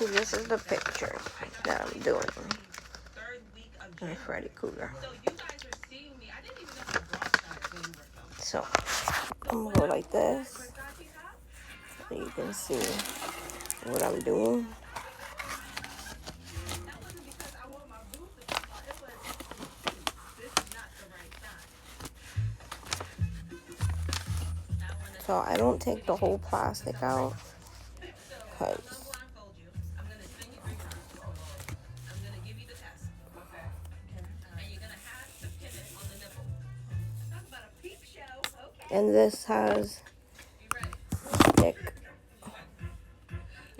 this is the picture that I'm doing. And Freddy Kruger. So I'm gonna go like this so you can see what I'm doing. So I don't take the whole plastic out because and this has stick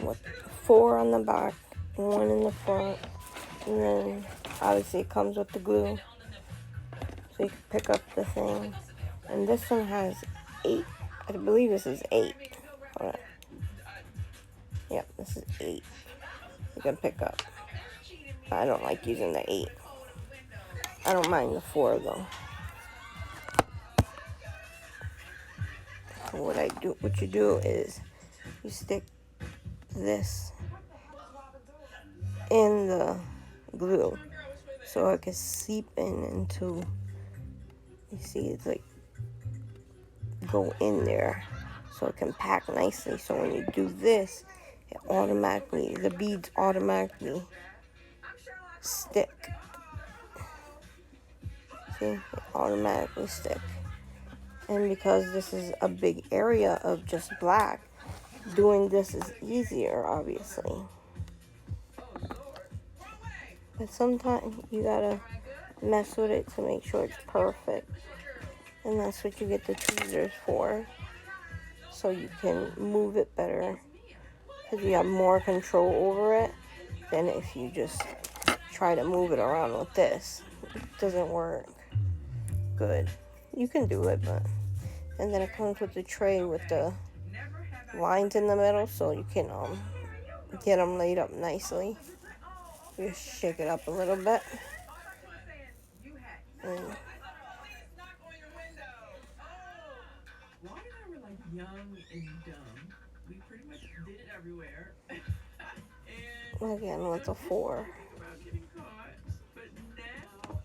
with 4 on the back, 1 in the front, and then obviously it comes with the glue so you can pick up the thing. And this one has 8. I believe this is 8. Hold on. Yep, this is 8. You can pick up. I don't like using the 8. I don't mind the 4 though. What you do is you stick this in the glue so it can seep into, you see, it's like go in there so it can pack nicely. So when you do this, it automatically, the beads automatically stick. See, it automatically stick. And because this is a big area of just black, doing this is easier, obviously. But sometimes you gotta mess with it to make sure it's perfect. And that's what you get the tweezers for. So you can move it better. Because you have more control over it than if you just try to move it around with this. It doesn't work good. You can do it, but... And then it comes with the tray with the lines in the middle so you can get them laid up nicely. Just shake it up a little bit. And young and dumb. We pretty much did it everywhere. again with the 4. About getting caught, but now,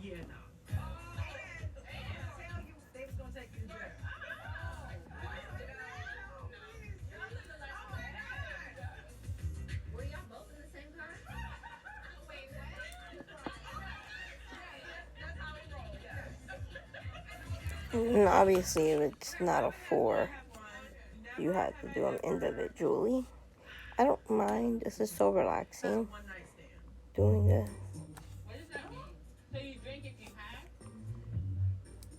yeah, no. And obviously, if it's not a 4, you have to do them individually. I don't mind. This is so relaxing doing this. What does that mean? So you drink if you have?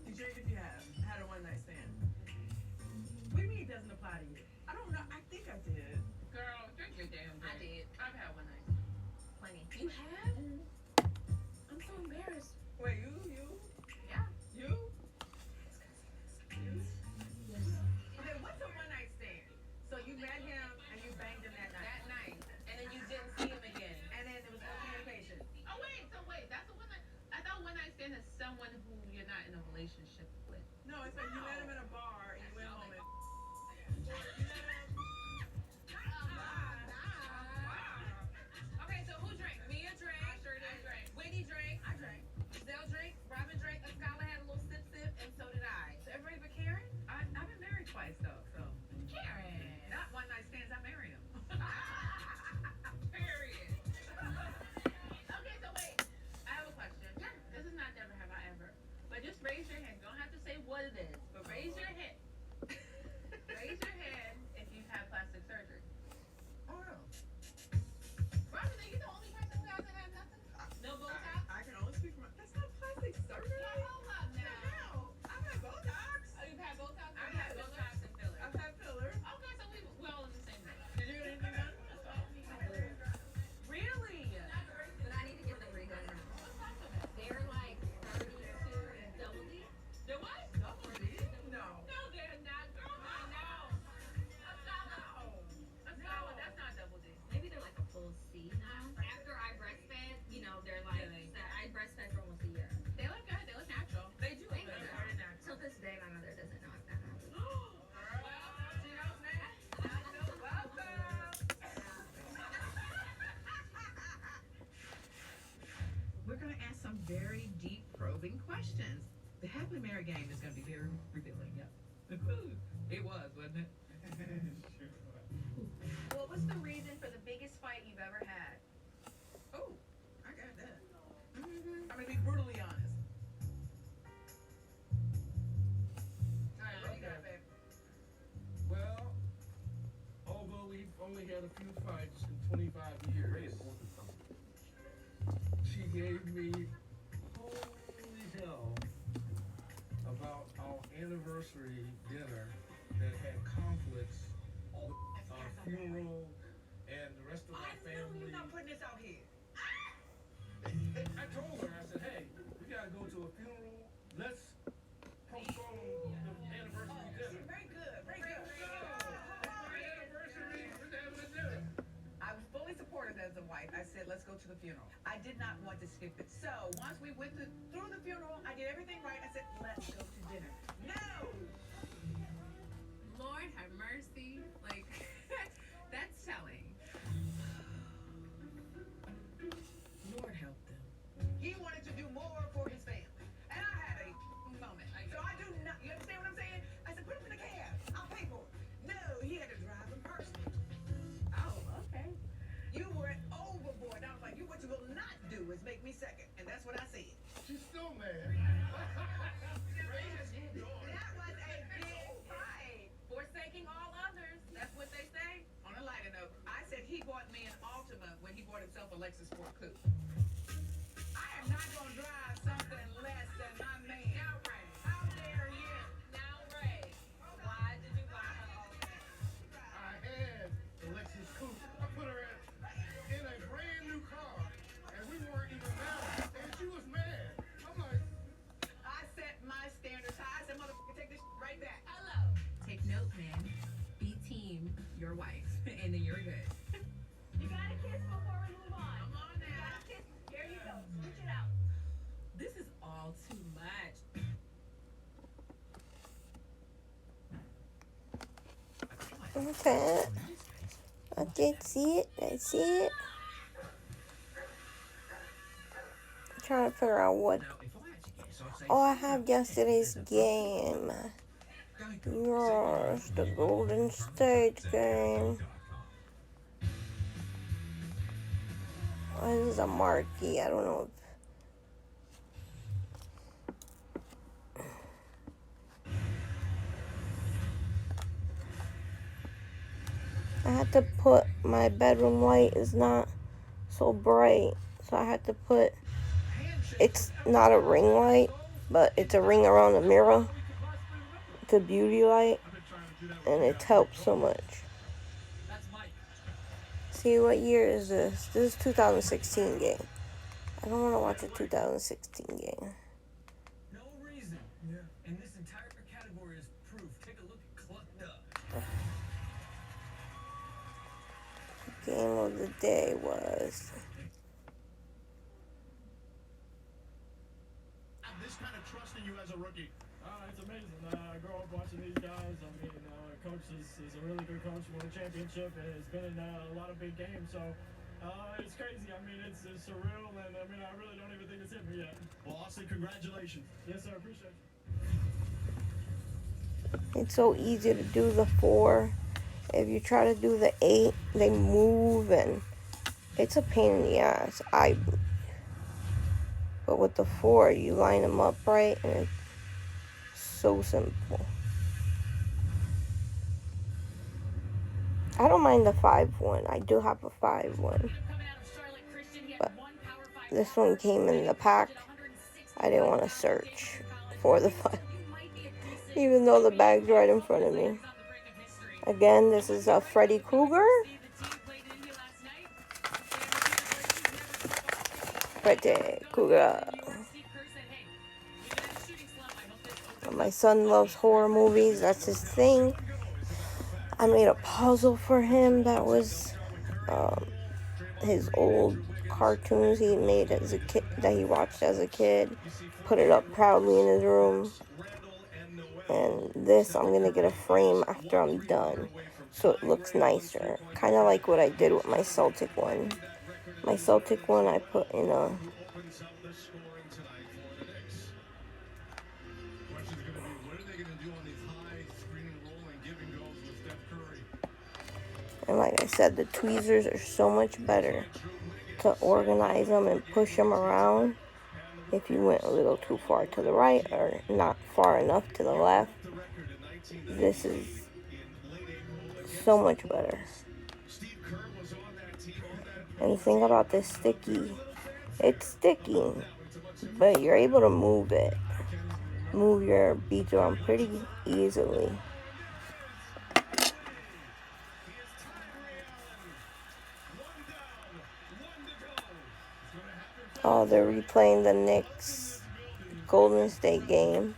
You drink if you have had a one-night stand. What do you mean it doesn't apply to you? I don't know. I think I did. Girl, drink your damn drink. I did. I've had one night stand. Plenty. You have? I'm so embarrassed. Wait, you? Yeah. You? Okay, what's a one-night stand? So you met him and you banged him that night. That night. And then you didn't see him again. And then there was no communication. Oh, wait. That's a one-night. I thought one-night stand is someone who you're not in a relationship with. No, it's like you met him in a bar and you went home and... Okay, so who drank? Mia drank. I sure did. Whitney drank. I drank. Giselle drank. Robin drank. Escala had a little sip, and so did I. So everybody but Karen? I've been married twice, though, so... Karen! Not one-night stands, I married him. Period. Okay, so wait. I have a question. This is not never have I ever. But just raise your hand. You don't have to say what it is. But raise your questions. The happily married game is going to be very revealing. Yep. It was, wasn't it? Sure was. What was the reason for the biggest fight you've ever had? Oh, I got that. I'm gonna be brutally honest. All right, what you got, babe? Well, although we've only had a few fights in 25 years, she gave me holy hell about our anniversary dinner that had conflicts with our funeral and the rest of my family. You're not putting this out here. I told her, I said, hey, we gotta go to a funeral. Let's postpone the anniversary dinner. Very good, very good. Anniversary, we're having a dinner. I was fully supportive as a wife. I said, let's go to the funeral. I did not want to skip it. So once we went through the funeral, I did everything right. I said, let's go to dinner. No! Lord have mercy. Like, that's telling. Lord help them. He wanted to do more for his family. And I had a moment. So I do not, you understand what I'm saying? I said, put him in the cab. I'll pay for it. No, he had to drive him personally. Oh, okay. You went overboard. I was like, what you will not do is make me second. And that's what I said. She's still mad. That was a big fight. Forsaking all others. That's what they say. On a lighter note, I said he bought me an Altima when he bought himself a Lexus Sport Coupe. I am not going to drive something less than my man. Now, Ray. How dare you? Now, Ray. Why did you buy her all that? I had the Lexus coupe. I put her in a brand new car, and we weren't even married, and she was mad. I'm like, I set my standards high. I said, motherfucker, take this right back. Hello. Take note, man. Be team your wife, and then you're good. You got a kiss before we move on. Come on You got now. a kiss. Here you go. Switch it out. This is all too much. Okay. I did see it. I see it. I'm trying to figure out what. Oh, I have yesterday's game. Yours, the Golden State game. Oh, this is a marquee. I don't know. I had to put my bedroom light is not so bright, so I had to put. It's not a ring light, but it's a ring around the mirror. It's a beauty light, and it's helped so much. See, what year is this? This is 2016 game. I don't want to watch a 2016 game. No reason. Yeah. And this entire category is proof. Take a look at Clucked Up. Game of the day was. This kind of trust in you as a rookie. It's amazing. I grew up watching these guys. I mean, coach is a really good coach, won a championship, and has been in a lot of big games. So it's crazy. I mean, it's surreal, and I mean, I really don't even think it's hit me yet. Well, Austin, congratulations. Yes, sir. Appreciate you. It's so easy to do the 4. If you try to do the 8, they move, and it's a pain in the ass. But with the 4, you line them up right, and it's so simple. I don't mind the 5 one. I do have a 5 one. But this one came in the pack. I didn't want to search for the 5. Even though the bag's right in front of me. Again, this is a Freddy Kruger. Freddy Kruger. My son loves horror movies. That's his thing. I made a puzzle for him that was his old cartoons he made as a kid, that he watched as a kid. Put it up proudly in his room. And this I'm going to get a frame after I'm done, so it looks nicer. Kind of like what I did with my Celtic one. My Celtic one I put in a And like I said, the tweezers are so much better to organize them and push them around. If you went a little too far to the right or not far enough to the left, this is so much better. And the thing about this sticky, it's sticky, but you're able to move it. Move your beads around pretty easily. Oh, they're replaying the Knicks Golden State game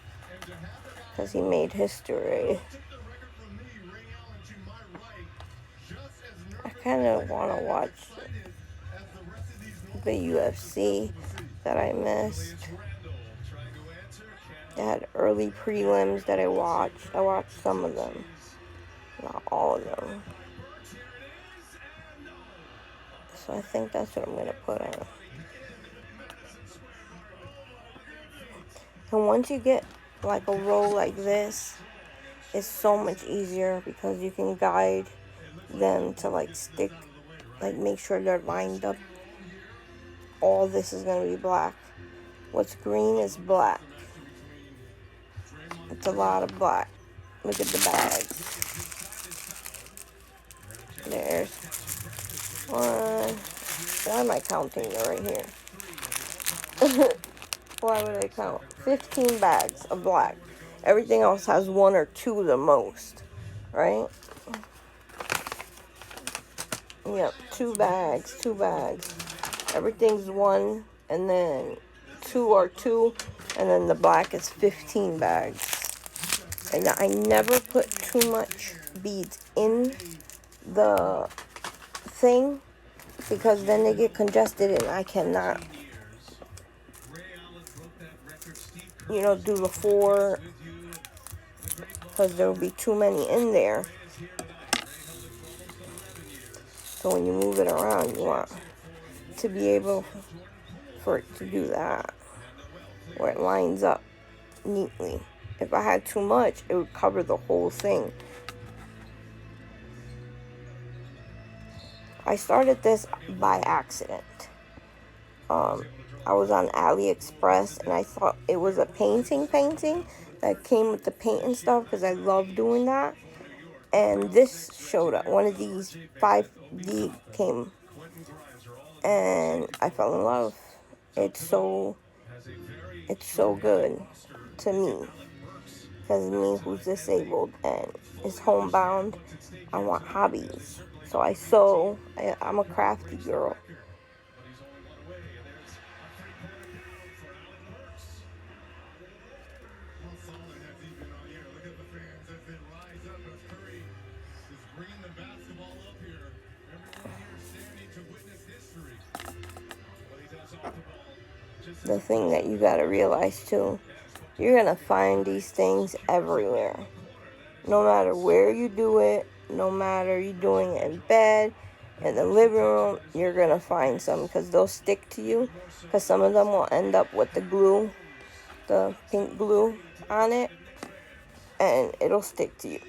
because he made history. I kind of want to watch the UFC that I missed. They had early prelims that I watched. I watched some of them, not all of them. So I think that's what I'm going to put on. And once you get like a roll like this, it's so much easier because you can guide them to like stick, like make sure they're lined up. All this is going to be black. What's green is black. It's a lot of black. Look at the bag. There's one. Why am I counting it right here? Why would I count? 15 bags of black. Everything else has one or two the most, right? Yep, 2 bags, 2 bags. Everything's one, and then 2 or 2, and then the black is 15 bags. And I never put too much beads in the thing because then they get congested and I cannot, do the 4 because there will be too many in there. So when you move it around, you want to be able for it to do that where it lines up neatly. If I had too much, it would cover the whole thing. I started this by accident. I was on AliExpress and I thought it was a painting that came with the paint and stuff because I love doing that. And this showed up. One of these 5D came and I fell in love. It's so good to me. Because me who's disabled and is homebound, I want hobbies. So I sew. I'm a crafty girl. The thing that you gotta realize too, you're gonna find these things everywhere. No matter where you do it, no matter you doing it in bed, in the living room, you're gonna find some because they'll stick to you. Because some of them will end up with the glue, the pink glue on it, and it'll stick to you.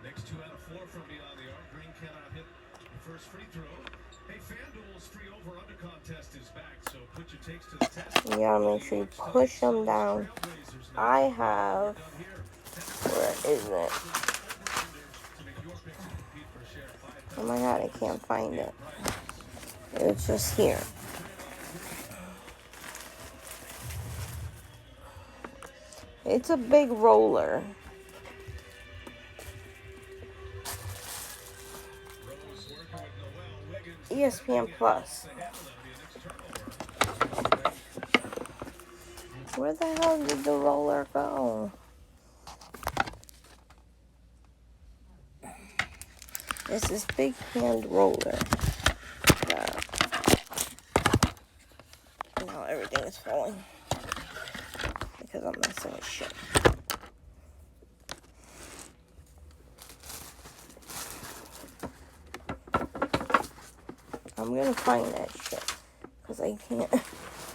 Next 2 out of 4 from beyond the arc. Green cannot hit the first free throw. Hey, FanDuel's free over-under contest is back, so put your takes to the test. You gotta make sure you push them down. I have, where is it? Oh my god, I can't find it. It's just here. It's a big roller. ESPN Plus. Where the hell did the roller go? This is big hand roller. Now everything is falling because I'm messing with shit. I'm gonna find that shit. Because I can't.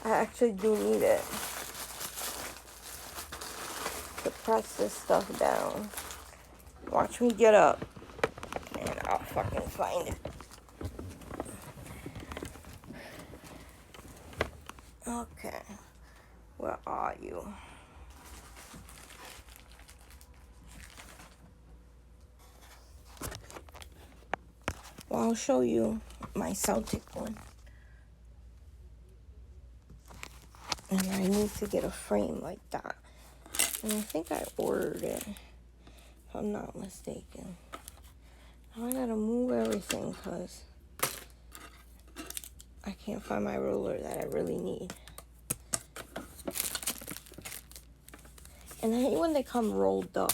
I actually do need it to press this stuff down. Watch me get up. And I'll fucking find it. Okay. Where are you? Well, I'll show you my Celtic one. And I need to get a frame like that. And I think I ordered it, if I'm not mistaken. Now I gotta move everything because I can't find my ruler that I really need. And I hate when they come rolled up.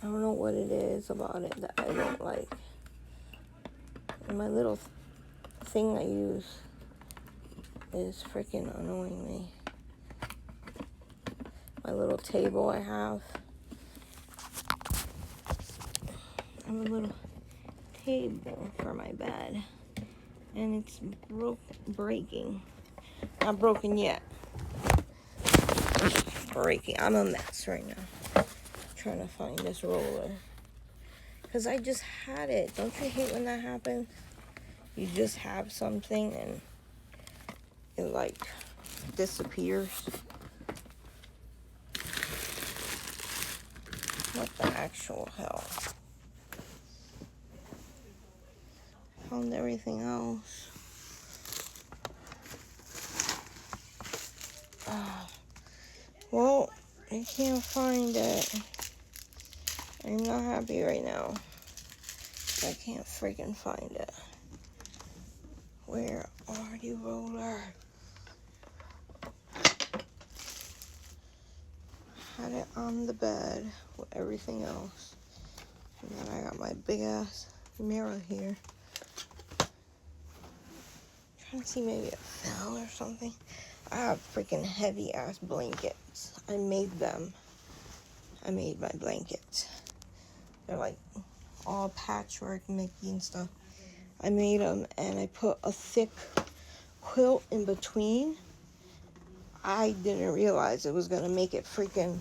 I don't know what it is about it that I don't like. And my little thing I use is freaking annoying me. My little table I have. I have a little table for my bed. And it's breaking. Not broken yet. Breaking. I'm a mess right now. Trying to find this roller. Because I just had it. Don't you hate when that happens? You just have something and it like disappears. What the actual hell? Found everything else. Well, I can't find it. I'm not happy right now. I can't freaking find it. Where are you, roller? Had it on the bed with everything else. And then I got my big ass mirror here. Trying to see maybe it fell or something. I have freaking heavy ass blankets. I made them. I made my blankets. They're like all patchwork Mickey and stuff. I made them and I put a thick quilt in between. I didn't realize it was gonna make it freaking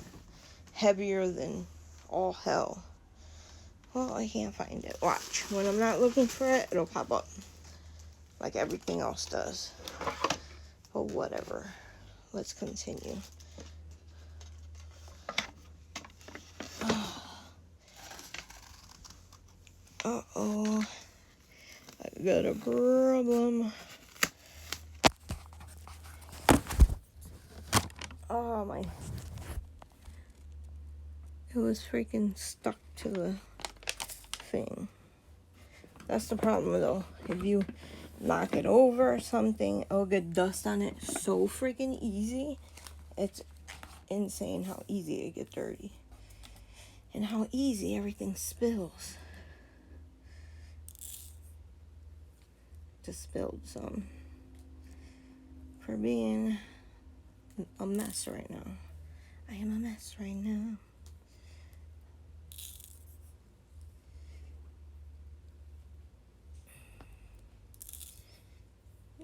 heavier than all hell. Well, I can't find it. Watch. When I'm not looking for it, it'll pop up. Like everything else does. But whatever. Let's continue. Uh-oh. I got a problem. Oh, my. It was freaking stuck to the thing. That's the problem, though. If you knock it over or something, it'll get dust on it so freaking easy. It's insane how easy it gets dirty. And how easy everything spills. Just spilled some. For being a mess right now. I am a mess right now.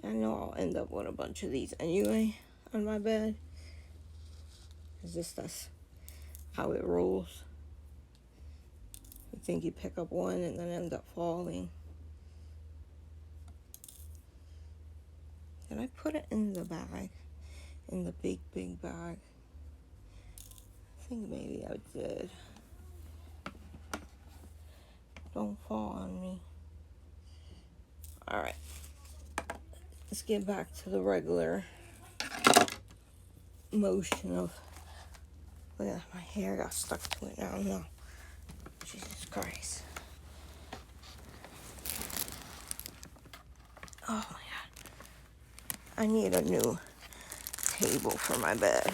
I know I'll end up with a bunch of these anyway on my bed. That's how it rolls. You think you pick up one and then end up falling. Did I put it in the bag? In the big bag? I think maybe I did. Don't fall on me. Alright. Let's get back to the regular motion of... Look at that, my hair got stuck to it now. No. Jesus Christ. Oh my God. I need a new table for my bed.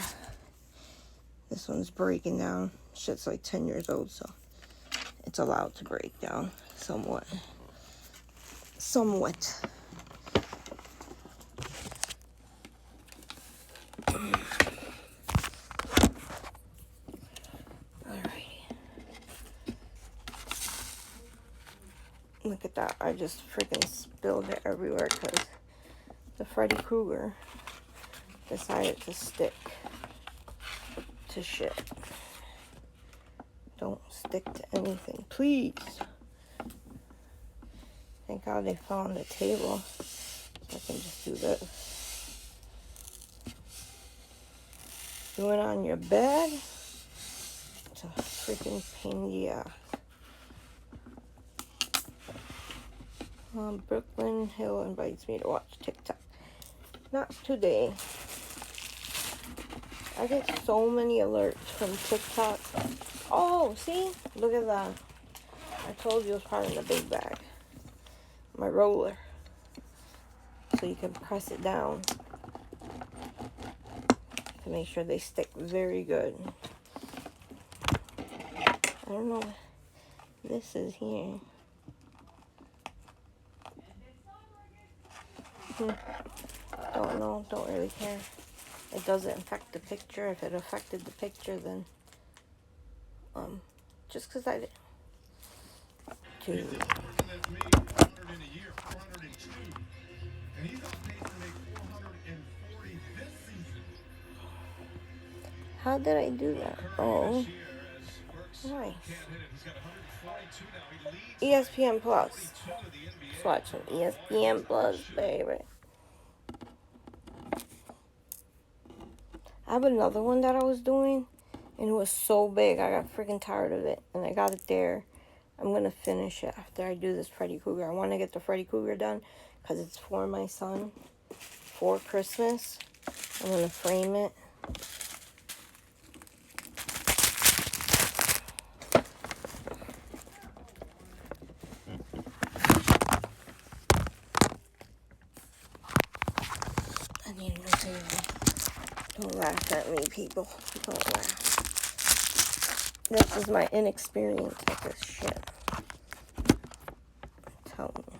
This one's breaking down. Shit's like 10 years old, so it's allowed to break down somewhat. Look at that. I just freaking spilled it everywhere because the Freddy Kruger decided to stick to shit. Don't stick to anything, please. Thank God they fell on the table. So I can just do this. Doing it on your bed. It's a freaking pain in the ass. Brooklyn Hill invites me to watch TikTok. Not today. I get so many alerts from TikTok. Oh, see? Look at that. I told you it was part of the big bag. My roller. So you can press it down to make sure they stick very good. I don't know what this is here. Don't know. Don't really care. It doesn't affect the picture. If it affected the picture, then just because I did. Two. He's working at me 400 in a year, 402, and he's on pace to make 440 this season. How did I do that? Oh, This year, as Burks nice. can't hit it. He's got 142 now. He leads ESPN Plus. 42 of the NBA. Let's watch some ESPN Plus, baby. I have another one that I was doing, and it was so big. I got freaking tired of it, and I got it there. I'm going to finish it after I do this Freddy Krueger. I want to get the Freddy Krueger done because it's for my son for Christmas. I'm going to frame it. I need a new table. Don't laugh at me, people. Don't laugh. This is my inexperience with this shit. I'm telling you.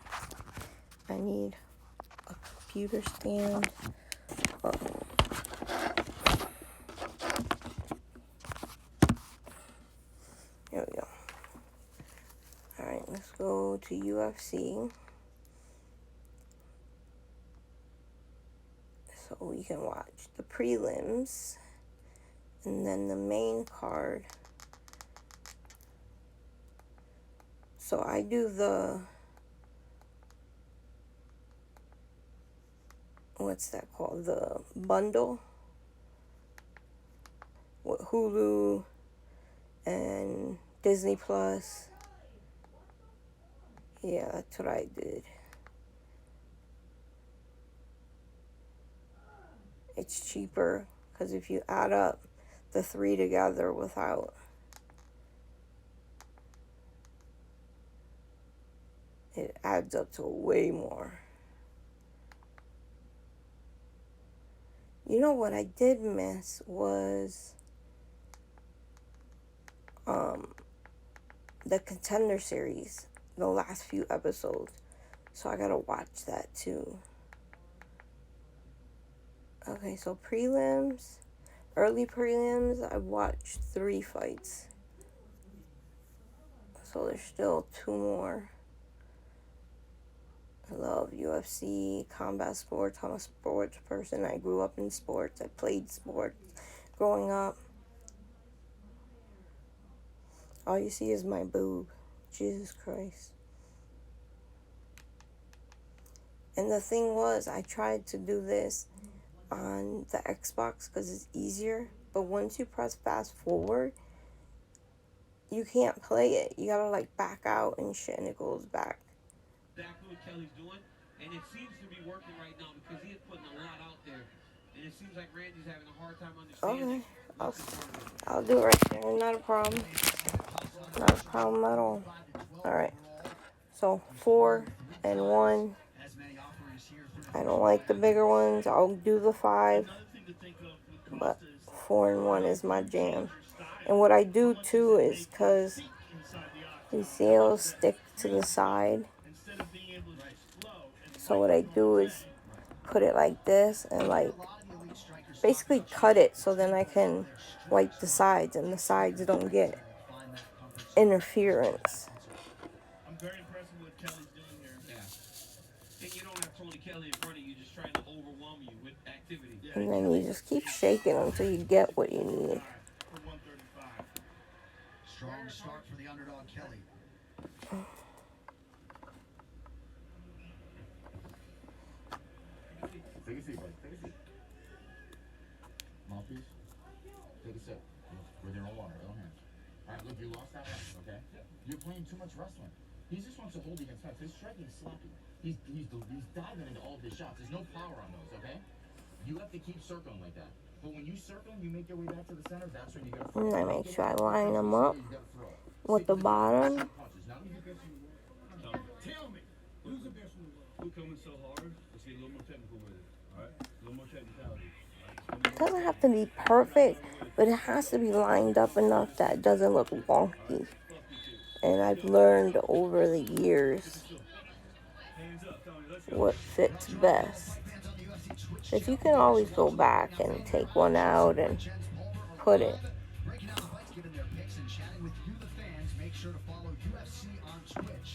I need a computer stand. Here we go. Alright, let's go to UFC. So we can watch the prelims and then the main card. So I do the, what's that called? The bundle with Hulu and Disney Plus. Yeah, that's what I did. It's cheaper because if you add up the three together without, it adds up to way more. You know what I did miss was the Contender series, the last few episodes. So I gotta watch that too. Okay, so prelims, early prelims, I watched 3 fights. So there's still 2 more. I love UFC, combat sports. I'm a sports person. I grew up in sports. I played sports growing up. All you see is my boob. Jesus Christ. And the thing was, I tried to do this on the Xbox because it's easier. But once you press fast forward, you can't play it. You gotta like back out and shit and it goes back. Exactly what Kelly's doing, and it seems to be working right now because he is putting a lot out there, and it seems like Randy's having a hard time understanding. Okay, I'll do it right there. Not a problem. Not a problem at all. Alright. So 4 and 1. I don't like the bigger ones. I'll do the 5. But 4 and 1 is my jam. And what I do too is because you see it'll stick to the side. So what I do is put it like this and like basically cut it so then I can wipe the sides and the sides don't get interference. I'm very impressed with what Kelly's doing Kelly in front of you, just trying to overwhelm you with activity. And then you just keep shaking until you get what you need. For 135. Strong start for the underdog Kelly. Take a seat, buddy. Take a seat. Mouthpiece. Take a sip. With your own water, your own hands. All right, look, you lost that round, okay? You're playing too much wrestling. He just wants to hold you against fence. His striking is sloppy. He's diving into all of his shots. There's no power on those, okay? You have to keep circling like that. But when you circle and you make your way back to the center, that's when you got to throw. And I make sure I line them up with the bottom. Tell me, who's the best in the world? We're coming so hard. Let's get a little more technical with it. All right? A little more technicality. It doesn't have to be perfect, but it has to be lined up enough that it doesn't look wonky. And I've learned over the years what fits best. If you can always go back and take one out and put it.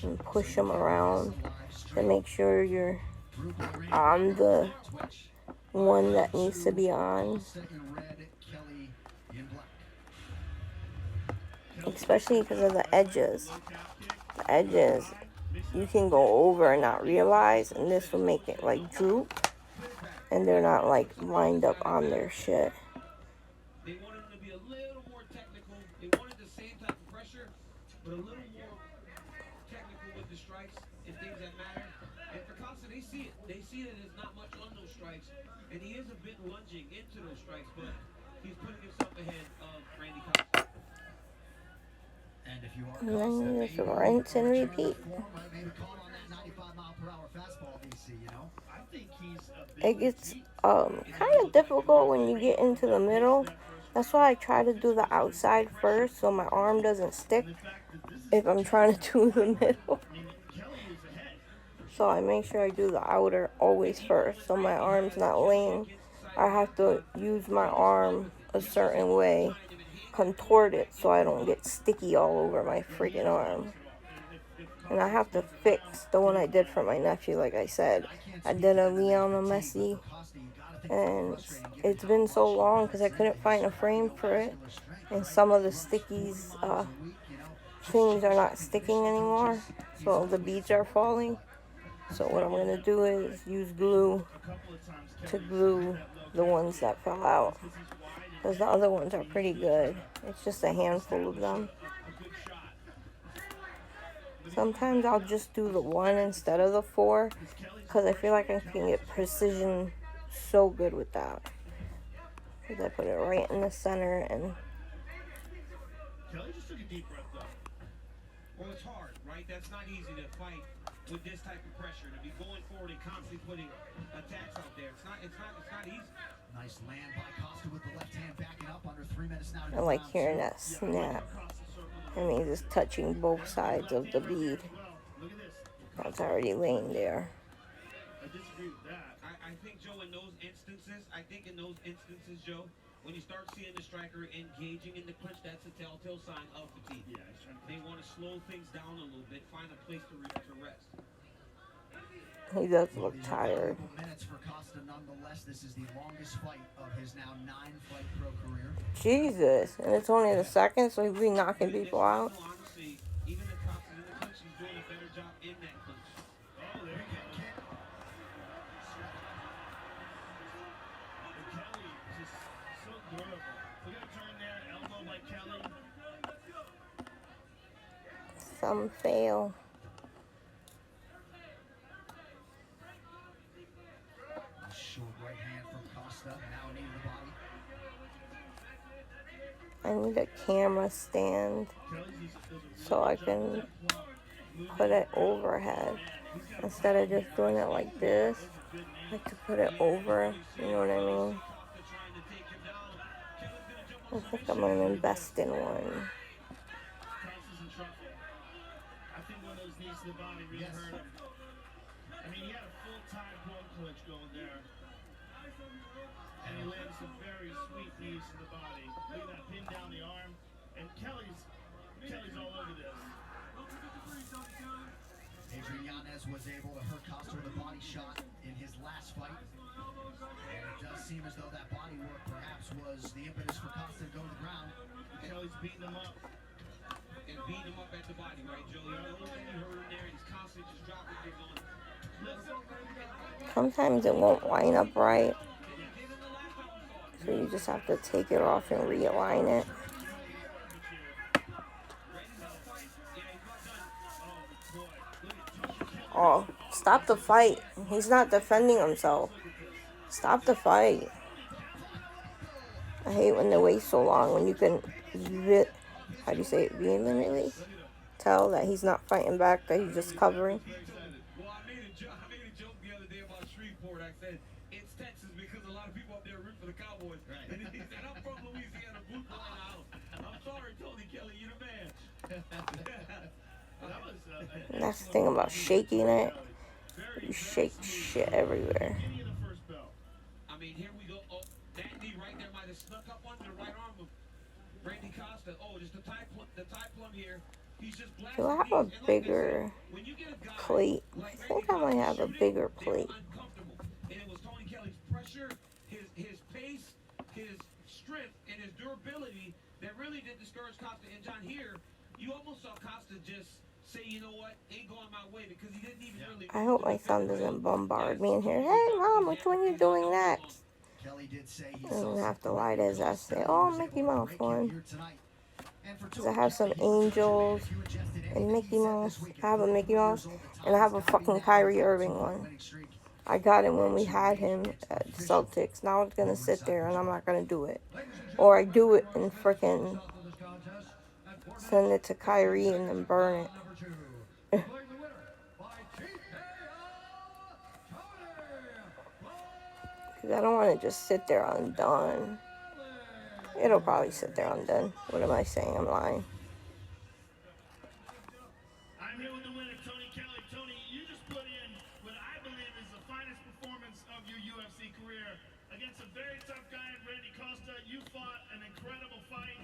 And push them around to make sure you're on the one that needs to be on. Especially because of the edges. The edges, you can go over and not realize, and this will make it like droop. And they're not like lined up on their shit. They wanted him to be a little more technical. They wanted the same type of pressure, but a little more technical with the strikes and things that matter. And for Costa, they see it. They see that there's not much on those strikes. And he is a bit lunging into those strikes, but he's putting himself ahead of Randy Costa. And if you are And then you just rinse and repeat. It gets kind of difficult when you get into the middle. That's why I try to do the outside first so my arm doesn't stick if I'm trying to do the middle. So I make sure I do the outer always first so my arm's not laying. I have to use my arm a certain way, contort it so I don't get sticky all over my freaking arm. And I have to fix the one I did for my nephew, like I said. I did a Lionel Messi, and it's been so long because I couldn't find a frame for it. And some of the stickies, things are not sticking anymore, so the beads are falling. So what I'm going to do is use glue to glue the ones that fell out. Because the other ones are pretty good. It's just a handful of them. Sometimes I'll just do the one instead of the four, because I feel like I can get precision so good with that. Because I put it right in the center and... Kelly just took a deep breath though. Well, it's hard, right? That's not easy to fight with this type of pressure, to be going forward and constantly putting attacks out there. It's not easy. Nice land by Costa with the left hand backing up under 3 minutes now. I like hearing that snap. I mean, just touching both sides of the bead. That's already laying there. I disagree with that. I think, Joe, in those instances, Joe, when you start seeing the striker engaging in the clinch, that's a telltale sign of fatigue. Yeah, they want to slow things down a little bit, find a place to rest. He does look tired. Minutes for Costa nonetheless. This is the longest fight of his now 9-fight pro career. Jesus, and it's only the second, so he'll be knocking people out. Honestly, even if Costa's in the clinch, he's doing a better job in that clinch. Oh, there you go. Kelly just so durable. Look at the turn there, elbow by Kelly. Some fail. Short right hand from Costa. Now knee to the body. I need a camera stand so I can put it overhead instead of just doing it like this. I like to put it over, you know what I mean? I think I'm going to invest in one. I think one of those knees to the body really hurt him. I mean, he had a full tie bone clinch going there. And he landed some very sweet knees to the body. Look at that pin down the arm. And Kelly's all over this. Adrian Yanez was able to hurt Costa with a body shot in his last fight. And it does seem as though that body work perhaps was the impetus for Costa to go to the ground. Kelly's beating him up. And beating him up at the body, right, Joe? The other thing you heard him there, and he's constantly just dropping things on him. Sometimes it won't line up right. So you just have to take it off and realign it. Oh, stop the fight. He's not defending himself. Stop the fight. I hate when they wait so long when you can, how do you say it, vehemently tell that he's not fighting back, that he's just covering. Well, I made a joke the other day about Shreveport. I said, it's Texas because a lot of people up there root for the Cowboys. Right. And he said, I'm from Louisiana, Blue Collar Island. I'm sorry, Tony Kelly, you're the man. That's the thing about shaking it. You shake shit everywhere. I mean, here we go. Oh, that knee right there might have snuck up under the right arm of Randy Costa. Oh, just the tie plum here. He's just blasting. Do I have a bigger plate? I think I might have a bigger plate. And it was Tony Kelly's pressure, his pace, his strength, and his durability that really did discourage Costa. And John, here, you almost saw Costa just say, you know what, ain't going my way, because he didn't even really. I hope my son doesn't bombard me in here. Hey, Mom, which one you doing next? Kelly did say I don't have to lie to his ass. Say, oh, Mickey Mouse one. Because I have some angels and Mickey Mouse. I have a Mickey Mouse and I have a fucking Kyrie Irving one. I got him when we had him at Celtics. Now it's going to sit there and I'm not going to do it. Or I do it and freaking send it to Kyrie and then burn it. Because I don't want to just sit there undone. It'll probably sit there undone. What am I saying? I'm lying. I'm here with the winner, Tony Kelly. Tony, you just put in what I believe is the finest performance of your UFC career against a very tough guy, Randy Costa. You fought an incredible fight.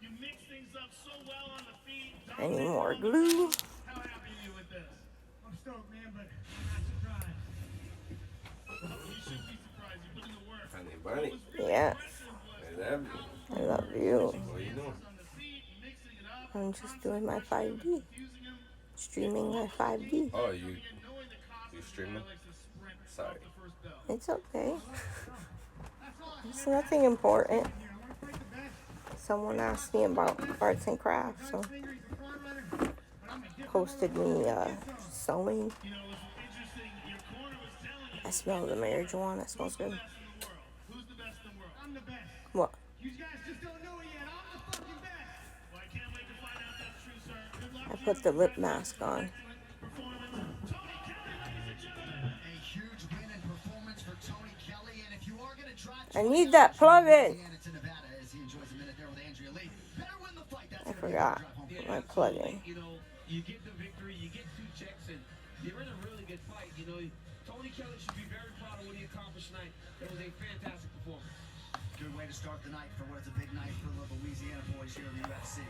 You mixed things up so well on the feet. I need more glue. How happy are you with this? I'm stoked, man, but I'm not surprised. You should be surprised. You put in the work. Honey bunny. Yes. I love you. I love you. What are you doing? I'm just doing my 5D. Streaming my 5D. Oh, you streaming? Sorry. It's okay. It's nothing important. Someone asked me about arts and crafts, so posted me sewing. I smell the marijuana. It smells good. I'm the best. What? You guys just don't know it yet. I'm the fucking best. Well, I can't wait to find out that's true, sir. Good luck. I put the lip mask on. A huge win and performance for Tony Kelly. And if you are going to try I need that plug in. to Nevada as he enjoys a minute there with Andrea Lee. Better win the fight. That's I forgot my plug in. You know, you get the victory, you get 2 checks, and you're in a really good fight. You know, Tony Kelly should be very proud of what he accomplished tonight. It was a fantastic performance. Good way to start the night for what is a big night for the Louisiana boys here in the UFC.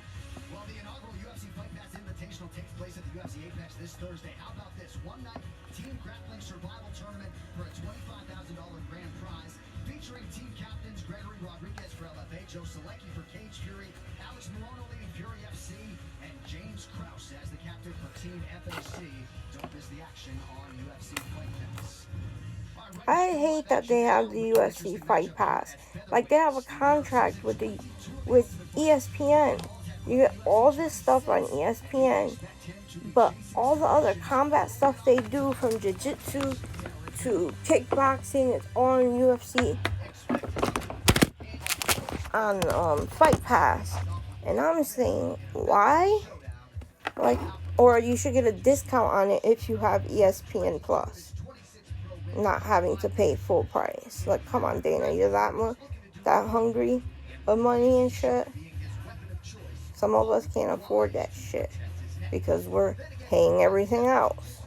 Well, the inaugural UFC Fight Pass Invitational takes place at the UFC Apex this Thursday. How about this? One night team grappling survival tournament for a $25,000 grand prize featuring team captains Gregory Rodriguez for LFA, Joe Selecki for Cage Fury, Alex Morono leading Fury FC, and James Krause as the captain for Team FAC. Don't miss the action on UFC Fight Pass. I hate that they have the UFC Fight Pass. Like, they have a contract with ESPN. You get all this stuff on ESPN, but all the other combat stuff they do, from jiu-jitsu to kickboxing, it's all on UFC on Fight Pass. And I'm saying, why? Like, or you should get a discount on it if you have ESPN Plus. Not having to pay full price. Like, come on, Dana, you're that hungry of money and shit. Some of us can't afford that shit because we're paying everything else.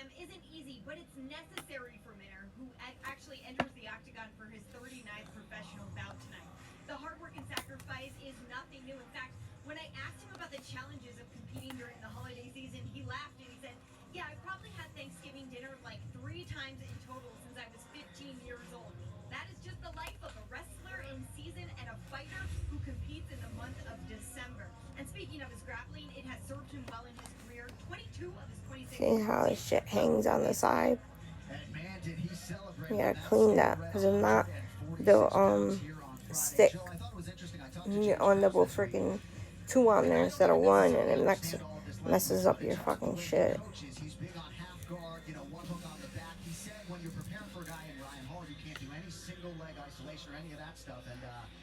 them isn't easy, but it's necessary for Minner, who actually enters the octagon for his 39th professional bout tonight. The hard work and sacrifice is nothing new. In fact, when I asked him about the challenges of competing during the holiday season, he laughed and he said, yeah, I probably had Thanksgiving dinner like 3 times in total since I was 15 years old. That is just the life of a wrestler in season and a fighter who competes in the month of December. And speaking of his grappling, it has served him well in his career. 22 of his 26. See how this shit hangs on the side? You gotta clean that, because if not, they'll stick. You end up with freaking 2 on there instead of 1, and it messes up your fucking shit. He's big on half guard, one hook on the back. He said when you're preparing for a guy in Ryan Hall, you can't do any single leg isolation or any of that stuff. And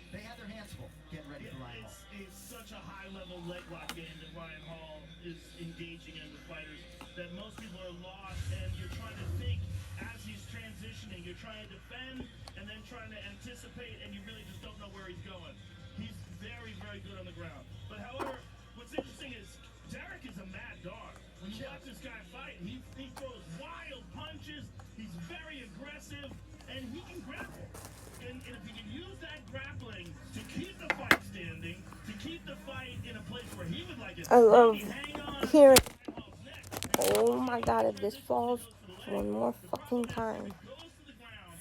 they had their hands full getting ready for Ryan Hall. It's such a high-level leg lock game that Ryan Hall is engaging in with fighters that most people are lost, and you're trying to think as he's transitioning. You're trying to defend and then trying to anticipate, and you really just don't know where he's going. He's very, very good on the ground. But however, what's interesting is Derek is a mad dog. When you watch this guy fight, he throws wild punches. He's very aggressive, and he can grapple. And if he can use that grappling to keep the fight standing, to keep the fight in a place where he would like it. I love hearing. Oh my god, if this falls one more fucking time.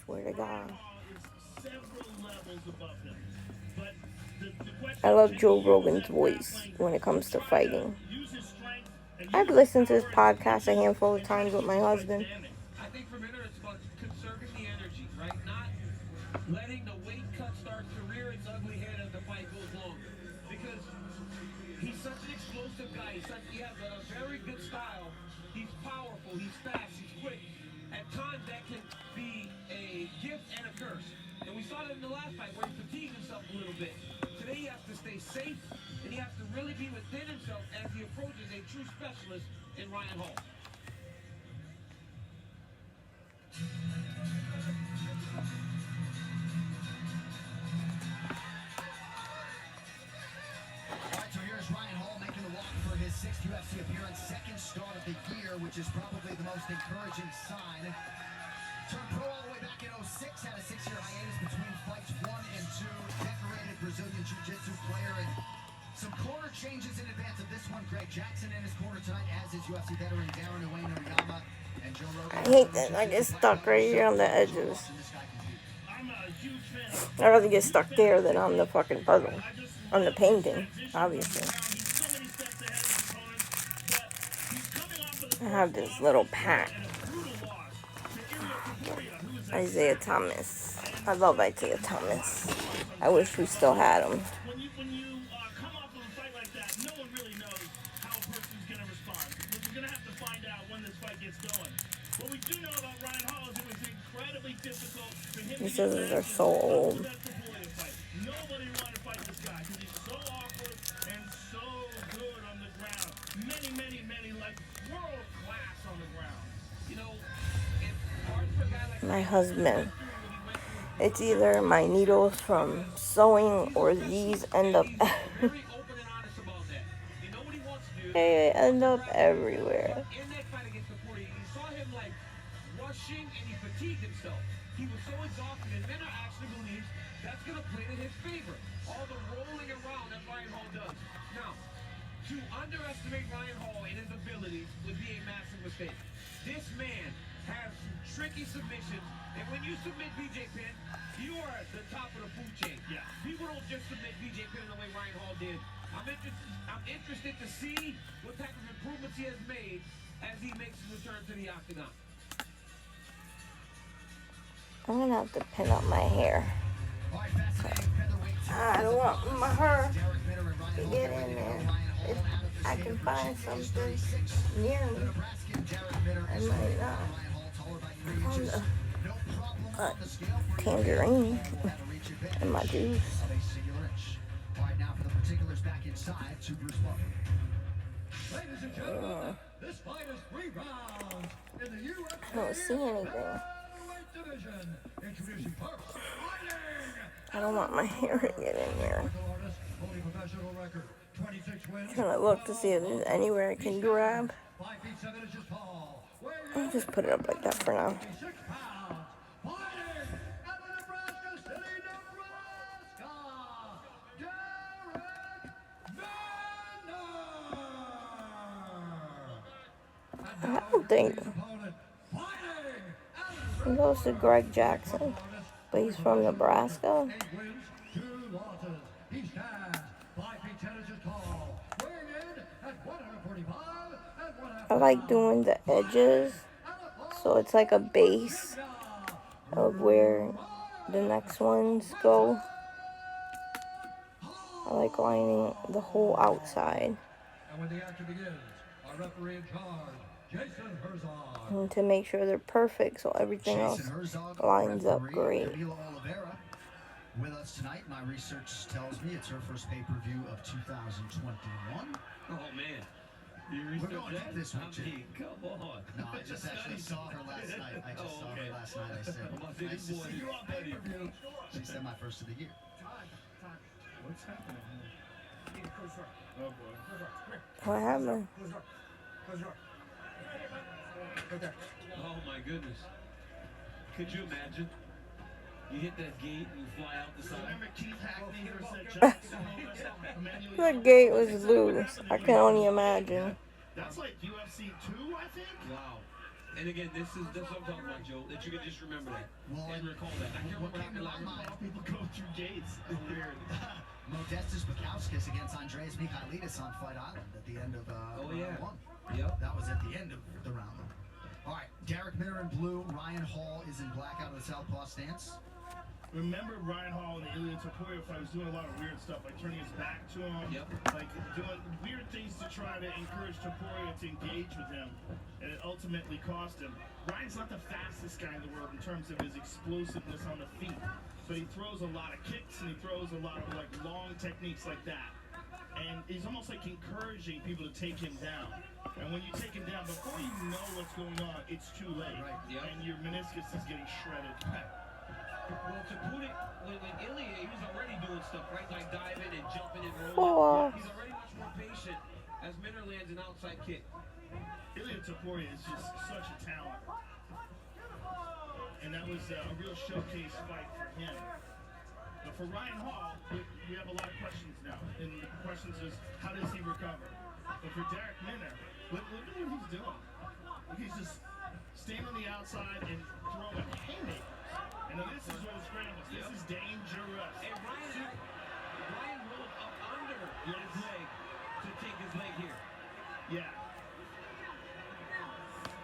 Swear to God. I love Joe Rogan's voice when it comes to fighting. I've listened to this podcast a handful of times with my husband. I think for Minner, it's about conserving the energy, right? Not letting the weight cut start to rear its ugly head as the fight goes longer. Because he's such an explosive guy. He has a very good style. He's powerful. He's fast. He's quick. At times, that can be a gift and a curse. And we saw that in the last fight where he fatigued himself a little bit. Today, he has to stay safe, and he has to really be within himself as he approaches a true specialist in Ryan Hall. Alright, so here's Ryan Hall making the walk for his 6th UFC appearance, 2nd start of the year, which is probably the most encouraging sign. Turned pro all the way back in 06, had a 6-year hiatus between fights 1 and 2. Decorated Brazilian Jiu-Jitsu player, and some corner changes in advance of this one. Greg Jackson in his corner tonight, as is UFC veteran Darren Oyama and Joe Rogan. I hate that I get stuck right here on the edges. I'd rather get stuck there than on the fucking puzzle. On the painting, obviously. I have this little pack. Isaiah Thomas. I love Isaiah Thomas. I wish we still had him. When you come off of a fight like that, no one really knows how a person's going to respond. We're going to have to find out when this fight gets going. What we do know about Ryan Hall is it was incredibly difficult for him. These scissors are so old. Nobody wanted to fight this guy because he's so awkward and so good on the ground. Many, like world class on the ground. It's hard for a guy like My husband. It's either my needles from sewing or these end up they end up everywhere. in that fight against the 40, you saw him like rushing and he fatigued himself. He was so exhausted, and Minner actually believes that's going to play to his favor. All the rolling around that Ryan Hall does. Now, to underestimate Ryan Hall and his abilities would be a massive mistake. This man has some tricky submissions, and when you submit BJ Penn, you are at the top of the food chain. Yeah. People don't just submit BJ Penn the way Ryan Hall did. I'm interested to see what type of improvements he has made as he makes his return to the octagon. I'm gonna have to pin up my hair. I don't want my hair to get in there. If I can find something near me, I might not. I found a tangerine in my juice. Right now for the particulars back inside to Bruce Buffer. Ladies and gentlemen, this fight is 3 rounds in the UFC I don't see anything. division. Introducing first, I don't want my hair to get in there. holding professional record, 26 wins. I'm trying to look to see if there's anywhere I can grab. 5 feet 7 inches tall, I'll just put it up like that for now. 56 pounds, fighting out of Nebraska City, Nebraska, Derek Vanner. I don't think he goes to Greg Jackson, but he's from Nebraska. 8 wins, 2 losses. He stands 5 feet 10 inches tall, weighing in at 145 and 1/2. I like doing the edges, so it's like a base of where the next ones go. I like lining the whole outside. And when the action begins, our referee in charge, Jason Herzog. And to make sure they're perfect, so everything else lines up great. Camila Oliveira with us tonight. My research tells me it's her first pay-per-view of 2021. Oh, man. We're going deep this week, Jim. Come on. No, I just actually saw her last night. I just saw her last night. I said, nice to see you on pay-per-view. She said my first of the year. What's happening here? Oh boy. What happened? Oh, my goodness. Could you imagine? You hit that gate and you fly out the side. Remember Keith Hackney versus Jackson? The gate was loose. I can only imagine. That's like UFC 2, I think. Wow. And again, that's what I'm talking about, Joe. That you can just remember that and recall that. I can't remember what happened last night. People go through gates. It's weird. Modestas Bukauskas against Andreas Michailidis on Fight Island at the end of round 1. Yep. That was at the end of the round 1. All right, Derek Minner in blue. Ryan Hall is in black out of the southpaw stance. Remember Ryan Hall in the Ilya Topuria fight was doing a lot of weird stuff, like turning his back to him, like doing weird things to try to encourage Topuria to engage with him, and it ultimately cost him. Ryan's not the fastest guy in the world in terms of his explosiveness on the feet, but he throws a lot of kicks and he throws a lot of like long techniques like that. And he's almost like encouraging people to take him down. And when you take him down, before you know what's going on, it's too late. Right. And your meniscus is getting shredded. Well, to put it, when Ilya, he was already doing stuff, right? Like diving and jumping and rolling. He's already much more patient as Minner lands an outside kick. Ilya Topuria is just such a talent. And that was a real showcase fight for him. But for Ryan Hall, we have a lot of questions now. And the questions is, how does he recover? But for Derek Minner, look at what he's doing. He's just staying on the outside and throwing haymakers. And now this is where the scrambles. This is dangerous. And Ryan rolled up under his leg to take his leg here. Yeah.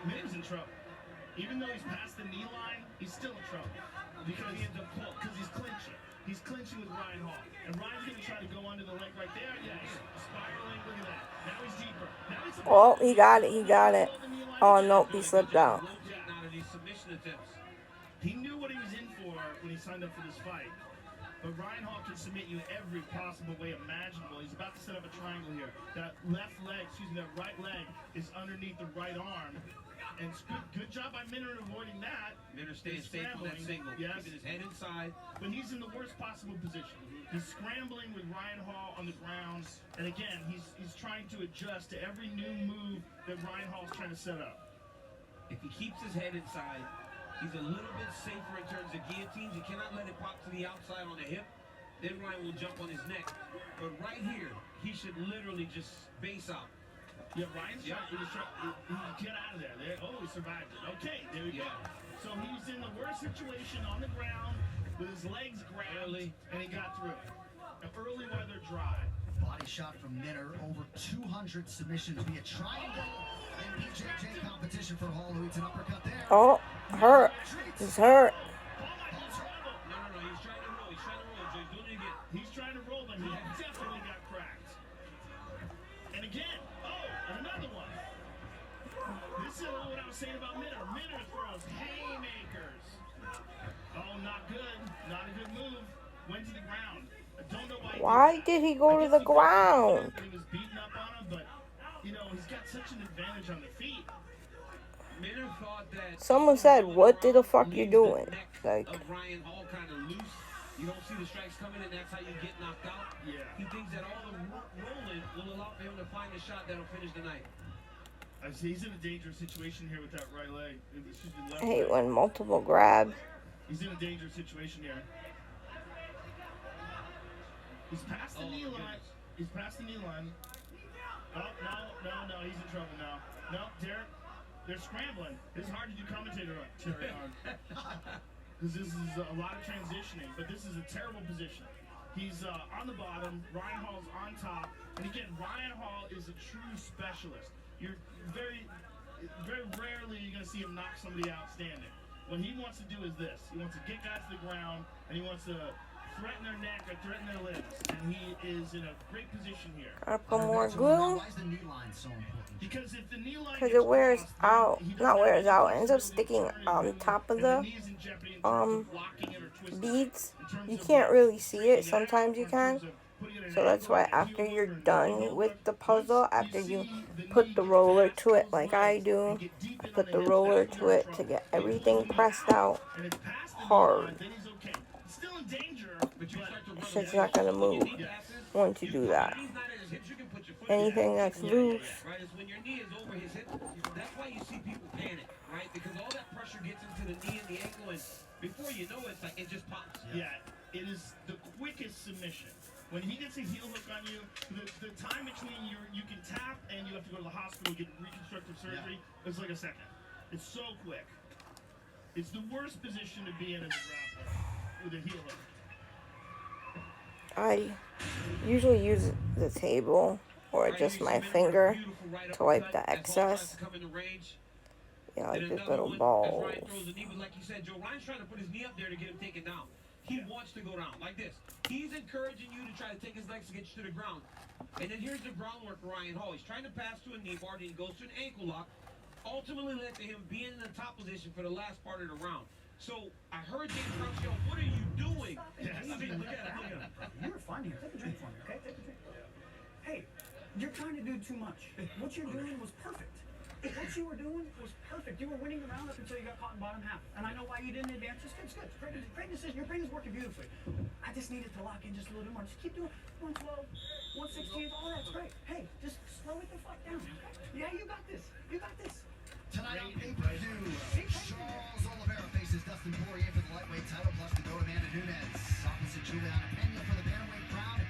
Minner's in trouble. Even though he's past the knee line, he's still in trouble. Because he's clinching. He's clinching with Ryan Hall. And Ryan's going to try to go under the leg right there. Yeah, he's spiraling. Look at that. Now he's deeper. Now he's Oh, he got it. He got it. Oh, nope. He slipped out. He knew what he was in for when he signed up for this fight. But Ryan Hall can submit you every possible way imaginable. He's about to set up a triangle here. That left leg, that right leg is underneath the right arm. And it's good job by Minner in avoiding that. Minner staying safe from that single. Yes. Keeping his head inside. But he's in the worst possible position. He's scrambling with Ryan Hall on the ground. And again, he's trying to adjust to every new move that Ryan Hall's trying to set up. If he keeps his head inside, he's a little bit safer in terms of guillotines. You cannot let it pop to the outside on the hip. Then Ryan will jump on his neck. But right here, he should literally just base out. Yeah, Ryan's trying to get out of there. Oh, he survived it. Okay, there we go. So he was in the worst situation on the ground with his legs grabbed, and he got through it. Early while they're dry. Body shot from Minner. Over 200 submissions via triangle in BJJ competition for Hall, who eats an uppercut there. Oh, hurt. He's hurt. He's trying to roll, but he definitely got cracked. And again, another one. This is what I was saying about Minner. Minner throws haymakers. Oh, not good. Not a good move. Went to the ground. I don't know why did he go to the ground? He was beating up on him, but, he's got such an advantage on the feet. Minner thought that Someone said, what the fuck you doing? Like, Ryan Hall kind of loose. You don't see the strikes coming, and that's how you get knocked out. Yeah. He thinks that all the rolling will allow him to find a shot that'll finish the night. I see he's in a dangerous situation here with that right leg. I hate when multiple grabs. He's in a dangerous situation here. He's past the knee line. He's past the knee line. Oh, no, he's in trouble now. No, Derek, they're scrambling. It's hard to do commentary on. Because this is a lot of transitioning, but this is a terrible position. He's on the bottom, Ryan Hall's on top, and again, Ryan Hall is a true specialist. You're very rarely you're going to see him knock somebody out standing. What he wants to do is this. He wants to get guys to the ground, and he wants to threaten their neck or threaten their limbs. And he is in a great position here. Gotta put more glue. Why is the knee line so important? Because if the knee line Because it wears out. Not wears out. It ends up sticking on top of the beads. You can't really see it. Sometimes you can. So that's why after you're done with the puzzle, after you put the roller to it like I do, I put the roller to it to get everything pressed out hard. Shit's not gonna move once you do that. Anything that's loose. Right, is when your knee is over his hip. That's why you see people panic, right? Because all that pressure gets into the knee and the ankle, and before you know it, it's like it just pops. Yeah, it is the quickest submission. When he gets a heel hook on you, the time between you can tap and you have to go to the hospital and get reconstructive surgery is like a second. It's so quick. It's the worst position to be in as a grappler with a heel hook. I usually use the table or just my finger to wipe the excess. Yeah, like this little ball. Like you said, Joe Ryan's trying to put his knee up there to get him taken down. He wants to go down like this. He's encouraging you to try to take his legs to get you to the ground. And then here's the groundwork for Ryan Hall. He's trying to pass to a knee bar, and he goes to an ankle lock. Ultimately led to him being in the top position for the last part of the round. So I heard Dave Crouch yell, "What are you doing?" Yes. I mean, look at him. You were fine here. Take a drink for me, okay? Take a drink. Hey, you're trying to do too much. What you're doing was perfect. What you were doing was perfect. You were winning the round up until you got caught in bottom half. And I know why you didn't advance. It's good. It's good. Great decision. Your brain is working beautifully. I just needed to lock in just a little bit more. Just keep doing 112, 116, all that's great. Hey, just slow it the fuck down. Yeah, you got this. You got this. Tonight on pay-per-view, Charles Oliveira faces Dustin Poirier for the lightweight title, plus to go to Amanda Nunes opposite Juliana Pena for the bantamweight crown.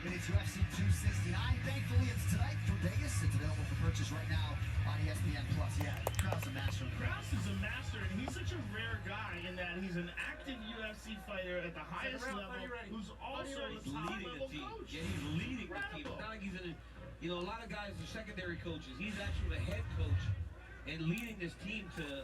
It is UFC 269. Thankfully, it's tonight from Vegas. It's available for purchase right now on ESPN+. Yeah, Krause a master. Krause is a master, and he's such a rare guy in that he's an active UFC fighter at the highest level, who's also a top-level coach. Yeah, he's leading the team. It's not like he's in a lot of guys are secondary coaches. He's actually the head coach and leading this team to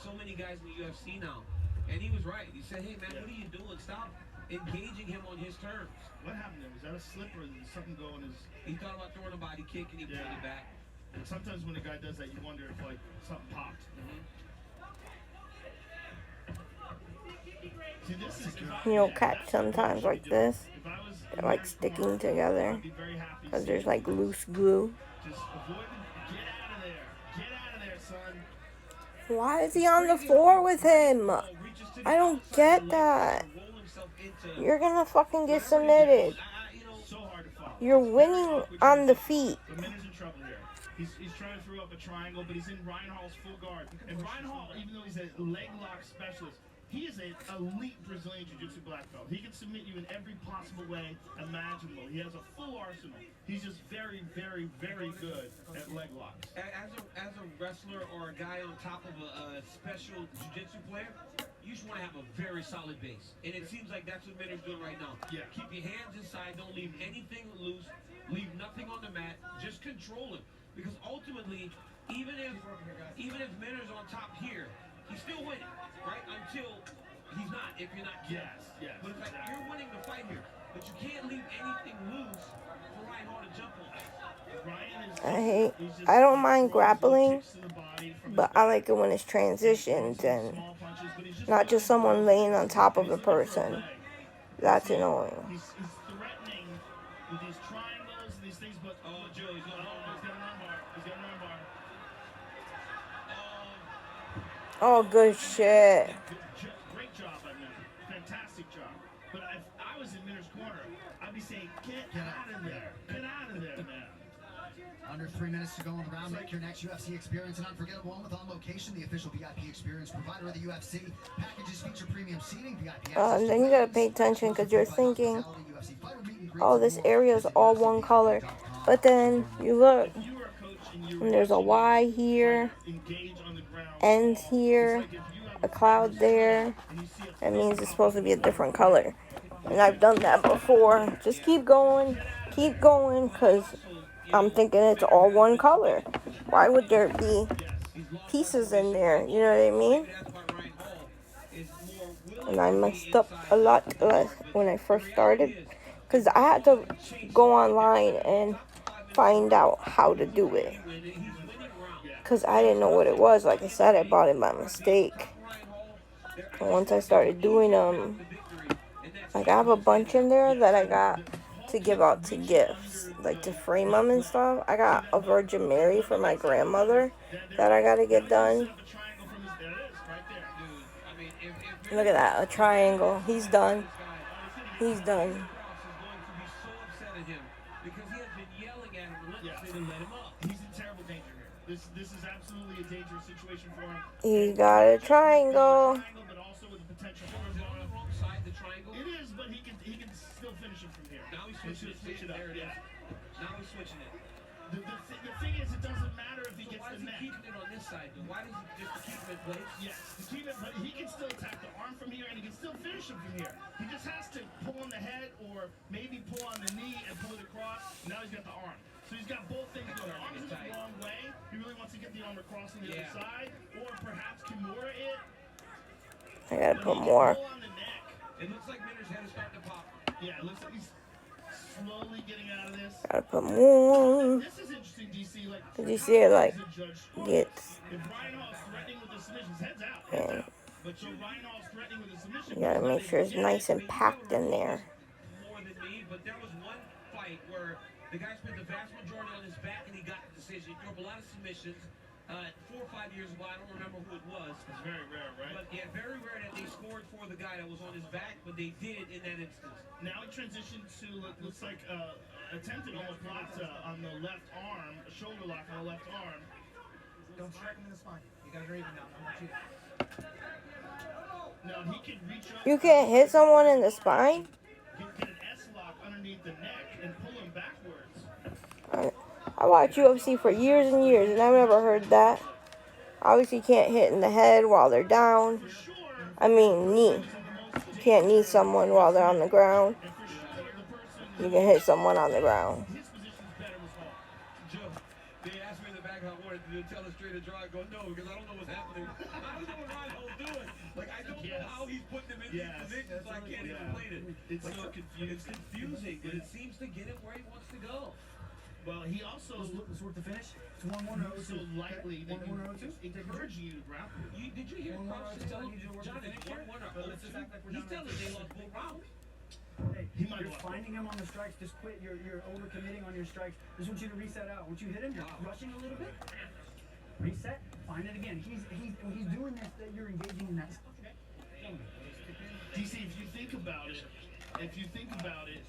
so many guys in the UFC now. And he was right. He said, "Hey, man, what are you doing? Stop engaging him on his terms." What happened to him? Was that a slip or did something go in his... He thought about throwing a body kick and he pulled it back. And sometimes when a guy does that, you wonder if, like, something popped. See, this is... You'll catch sometimes like this. They're like sticking together because there's like loose glue. Just avoid it. Get out of there. Get out of there, son. Why is he on the floor with him? I don't get that. You're gonna fucking get submitted. You're winning on the feet. But Minner's in trouble here. He's trying to throw up a triangle, but he's in Ryan Hall's full guard. And Ryan Hall, even though he's a leg lock specialist, he is an elite Brazilian Jiu-Jitsu black belt. He can submit you in every possible way imaginable. He has a full arsenal. He's just very, very, very good at leg locks. As a wrestler or a guy on top of a special Jiu-Jitsu player, you just want to have a very solid base. And it seems like that's what Minner's doing right now. Yeah. Keep your hands inside. Don't leave anything loose. Leave nothing on the mat. Just control him. Because ultimately, even if Minner's on top here, he's still winning, right? Until he's not, if you're not killed. Yes. But it's like you're winning the fight here, but you can't leave anything loose for Ryan Hall to jump on. I don't mind grappling, but I like it when it's transitions and not just someone laying on top of a person. That's annoying. He's threatening with these triangles and these things, but Joe, he's got an armbar. He's got an armbar. Oh, good shit. Great job by Minner. Fantastic job. But if I was in Minner's corner, I'd be saying, get out of there. Get out of there, man. Under 3 minutes to go in the round. Make your next UFC experience an unforgettable one with On Location, the official VIP experience provider of the UFC. Packages feature premium seating, VIP access. And then you gotta pay attention because you're thinking, oh, this area is all one color. But then you look, and there's a Y here, ends here, a cloud there. That means it's supposed to be a different color. And I've done that before. Just keep going, because I'm thinking it's all one color. Why would there be pieces in there? You know what I mean? And I messed up a lot when I first started, because I had to go online and find out how to do it, because I didn't know what it was. Like I said, I bought it by mistake. And once I started doing them, like I have a bunch in there that I got to give out to gifts, like to frame them and stuff. I got a Virgin Mary for my grandmother that I gotta get done. Look at that, a triangle. He's done. He's done. He's in terrible danger here. This is absolutely a dangerous situation for him. He got a triangle. But also with the potential for him. It is, but he can still finish it from here. Now he's switching it. There it is. Now he's switching it. The thing is, it doesn't matter if he gets the neck. Why is he keeping it on this side, though? Why does he just keep it in place? Yes, to keep it, but he can still attack the arm from here, and he can still finish him from here. He just has to pull on the head, or maybe pull on the knee and pull it across. Now he's got the arm. So he's got both things going. The arm is the wrong way. He really wants to get the arm across on the other side, or perhaps Kimura it. I gotta put more. It looks like Minner's head is starting to pop. Yeah, it looks like he's slowly getting out of this. Gotta put more. This is interesting, DC. Like, Did you see it? Like, gets. if Reinhardt's threatening with the submissions, heads out. Heads out. But so Reinhardt's threatening with the submission. You gotta make sure it's nice and packed in there. More than me, but there was one fight where the guy spent the vast majority on his back and he got the decision. He drove a lot of submissions. 4 or 5 years ago, I don't remember who it was. It's very rare, right? But yeah, very rare that they scored for the guy that was on his back, but they did in that instance. Now he transitioned to, looks like, attempted almost locked on the left arm, a shoulder lock on the left arm. Don't strike him in the spine. You guys are even now. I want you. Now he can reach up. You can't hit someone in the spine? He can get an S-lock underneath the neck and pull him backwards. I watched UFC for years and years, and I've never heard that. Obviously, you can't hit in the head while they're down. I mean, knee. You can't knee someone while they're on the ground. You can hit someone on the ground. Joe, they asked me in the back how I wanted to tell a straight a draw. I go, no, because I don't know what's happening. I don't know what Reinhold's doing. Like, I don't know how he's putting them in these positions, so I can't explain it. It's so confusing. It's confusing, but it seems to get him where he wants to go. Well, he also Let's work the finish. It's 1-1-0-2. so lightly that 1-1-0-2. encouraging you to grapple. Did you hear Crouch just tell him, John, it's 1-1-0-2? He's telling they lost both rounds. Hey, He might you're have finding him on the strikes. Just quit. You're overcommitting on your strikes. Just want you to reset out. Once you hit him, you're rushing a little bit. Reset. Find it again. He's doing this. That you're engaging in that. DC, if you think about it,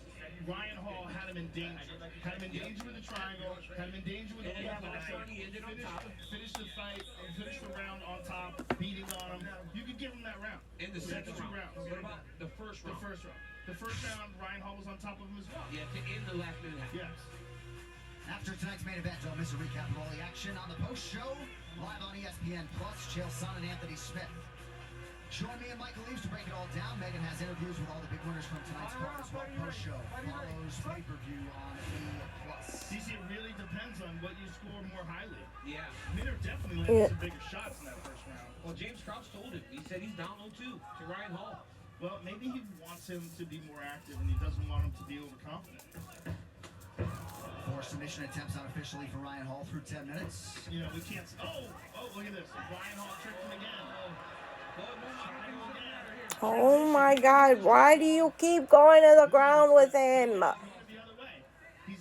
Ryan Hall had him in danger. Had him in danger with the triangle, had him in danger with the finish the fight, finish the round on top, beating on him. You could give him that round. In the second round. What about the first round? The first round, Ryan Hall was on top of him as well. Yeah, to end the last minute. Yes. After tonight's main event, don't miss a recap of all the action on the post show. Live on ESPN Plus, Chael Sonnen and Anthony Smith. Join me and Michael Leaves to break it all down. Megan has interviews with all the big winners from tonight's card as well. Post show follows pay-per-view on E+. DC, it really depends on what you score more highly. Yeah. Minner definitely landed some bigger shots in that first round. Well, James Crouch told him. He said he's down 0-2 to Ryan Hall. Well, maybe he wants him to be more active and he doesn't want him to be overconfident. 4 submission attempts unofficially for Ryan Hall through 10 minutes. You know, we can't. Oh, look at this. Ryan Hall tricked him again. Oh my God, why do you keep going to the ground with him? The other way. He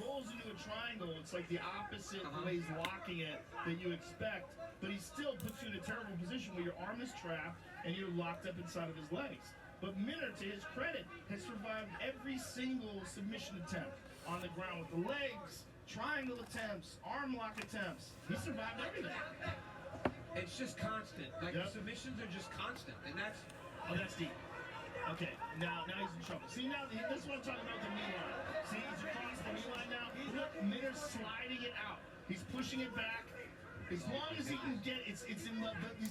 rolls into a triangle. It's like the opposite way he's locking it that you expect, but he still puts you in a terrible position where your arm is trapped and you're locked up inside of his legs. But Minner, to his credit, has survived every single submission attempt on the ground with the legs, triangle attempts, arm lock attempts. He survived everything. It's just constant. Like Yep. the submissions are just constant, and that's Oh, that's deep. Okay, now he's in trouble. See, now this is what I'm talking about, the knee line. See, he's across the knee line now. Look, Minner's sliding it out. He's pushing it back. As long as he can get he's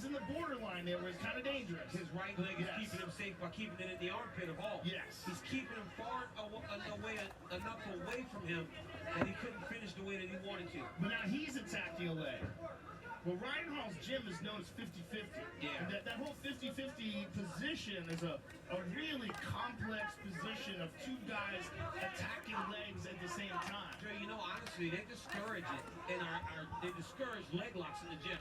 in the borderline there where it's kind of dangerous. his right leg is keeping him safe by keeping it in the armpit of Hall. Yes. He's keeping him far enough away from him that he couldn't finish the way that he wanted to. But now he's attacking a leg. Well, Ryan Hall's gym is known as 50-50. Yeah. And that whole 50-50 position is a really complex position of two guys attacking legs at the same time. Dre, you know, honestly, they discourage it, and they discourage leg locks in the gym.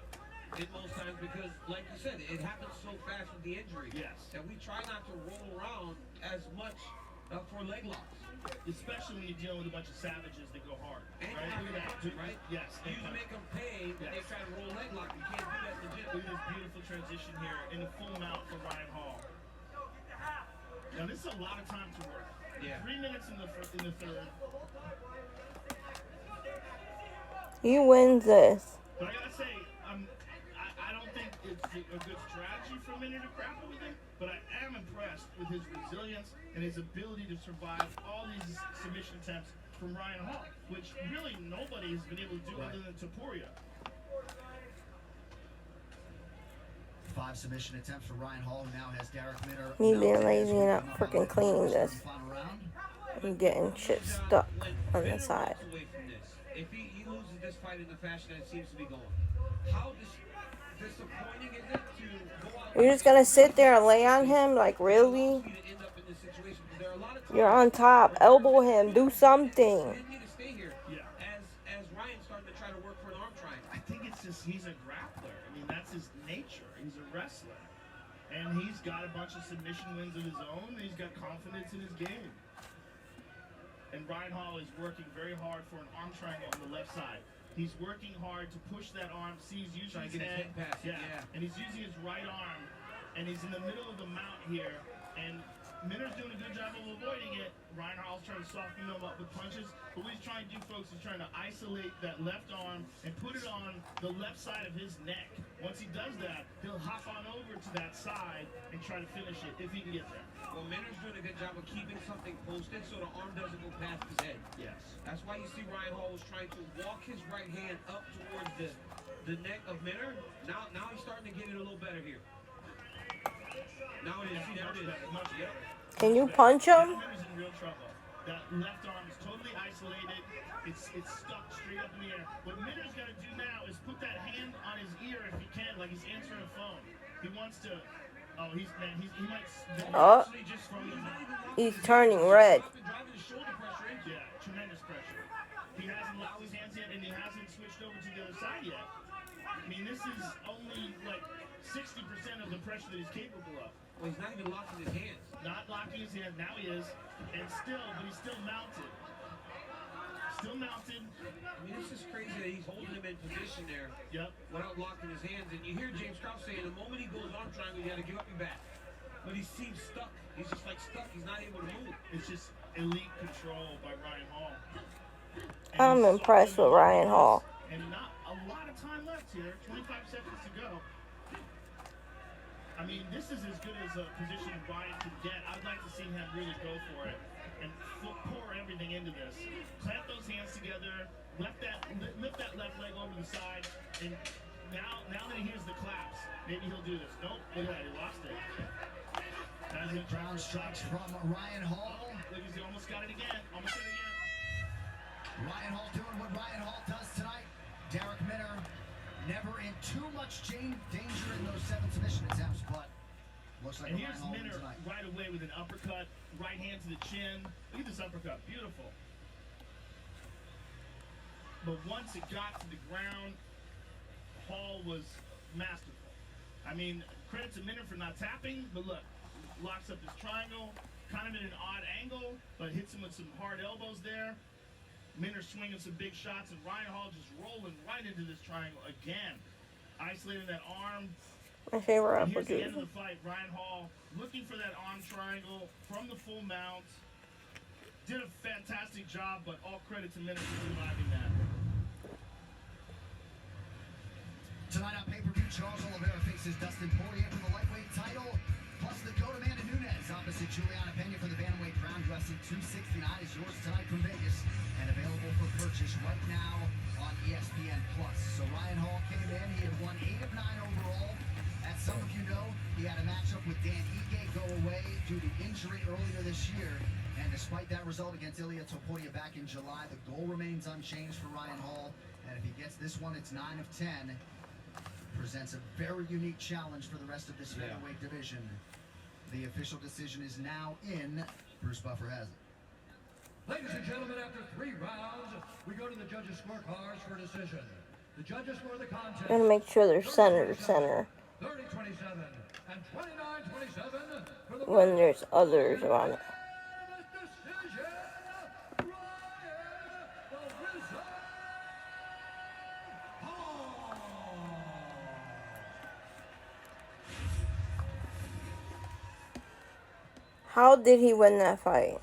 In most times because, like you said, it happens so fast with the injury. Yes. That we try not to roll around as much for leg locks. Especially when you're dealing with a bunch of savages that go hard. And right? Look at that. right? Yes. You make them pay when they try to roll leg lock. You can't do that in the gym. Look at this beautiful transition here in the full mount for Ryan Hall. Now this is a lot of time to work. Yeah. 3 minutes in the third. He wins this. But I gotta say, I don't think it's a good strategy for Minner to grapple with him, but I am impressed with his resilience and his ability to survive all these submission attempts from Ryan Hall, which really nobody has been able to do other than Topuria. 5 submission attempts for Ryan Hall, who now has Derek Minner. Me being lazy and not freaking cleaning this. I'm getting shit stuck on the side. Away from this. If he loses this fight in the fashion that it seems to be going, how disappointing is it to go out? You're just gonna sit there and lay on him? Like, really? You're on top. Elbow him. Do something. He didn't need to stay here. Yeah. As Ryan's starting to try to work for an arm triangle. I think it's just he's a grappler. I mean, that's his nature. He's a wrestler. And he's got a bunch of submission wins of his own. And he's got confidence in his game. And Ryan Hall is working very hard for an arm triangle on the left side. He's working hard to push that arm. See, he's using his head. Yeah. And he's using his right arm. And he's in the middle of the mount here. And Minner's doing a good job of avoiding it. Ryan Hall's trying to soften him up with punches. But what he's trying to do, folks, is trying to isolate that left arm and put it on the left side of his neck. Once he does that, he'll hop on over to that side and try to finish it if he can get there. Well, Minner's doing a good job of keeping something posted so the arm doesn't go past his head. Yes. That's why you see Ryan Hall was trying to walk his right hand up towards the neck of Minner. Now he's starting to get it a little better here. Now it is. See, there it is. Much better. Can you punch him? Minner's in real trouble. That left arm is totally isolated. It's stuck straight up in the air. What Minner's got to do now is put that hand on his ear if he can, like he's answering a phone. He wants to. Oh, he might. Oh. Just from He's turning red. Driving his shoulder pressure into it. Yeah, tremendous pressure. He hasn't locked his hands yet, and he hasn't switched over to the other side yet. I mean, this is only like 60% of the pressure that he's capable of. Well, he's not even locking his hands. Not locking his hands. Now he is, but he's still mounted. Still mounted. I mean, this is crazy that he's holding him in position there. Yep. Without locking his hands. And you hear James Krause saying the moment he goes arm triangle, you got to give up your back. But he seems stuck. He's just like stuck. He's not able to move. It's just elite control by Ryan Hall. And I'm impressed with Ryan Hall. And not a lot of time left here. 25 seconds to go. I mean, this is as good as a position Ryan could get. I'd like to see him really go for it and pour everything into this. Clamp those hands together, lift that left leg over the side, and now that he hears the claps, maybe he'll do this. Nope, look at that, he lost it. Ground strikes from Ryan Hall. Look, he almost got it again. Ryan Hall doing what Ryan Hall does tonight. Derek Minner never in too much danger in those 7 submission attempts, but looks like And Ryan here's Hall Minner tonight. right away with an uppercut, right hand to the chin. Look at this uppercut, beautiful. But once it got to the ground, Hall was masterful. I mean, credit to Minner for not tapping, but look, locks up this triangle, kind of in an odd angle, but hits him with some hard elbows there. Minner swinging some big shots, and Ryan Hall just rolling right into this triangle again. Isolating that arm. My favorite And apple here's the juice. end of the fight. Ryan Hall looking for that arm triangle from the full mount. did a fantastic job, but all credit to Minute for reviving that. Tonight on pay-per-view, Charles Oliveira faces Dustin Poirier for the lightweight title. Plus, the GOAT Amanda Nunes opposite Juliana Pena for the bantamweight crown. UFC 269 is yours tonight from Vegas and available for purchase right now on ESPN+. So Ryan Hall came in. He had won 8 of 9 overall. As some of you know, he had a matchup with Dan Ige go away due to injury earlier this year. And despite that result against Ilia Topuria back in July, the goal remains unchanged for Ryan Hall. And if he gets this one, it's 9 of 10. Presents a very unique challenge for the rest of this featherweight division. The official decision is now in. Bruce Buffer has it. Ladies and gentlemen, after 3 rounds, we go to the judges' scorecards for a decision. The judges score the contest. I'm gonna make sure they're center. 30-27 and 29-27 When there's others on it. How did he win that fight?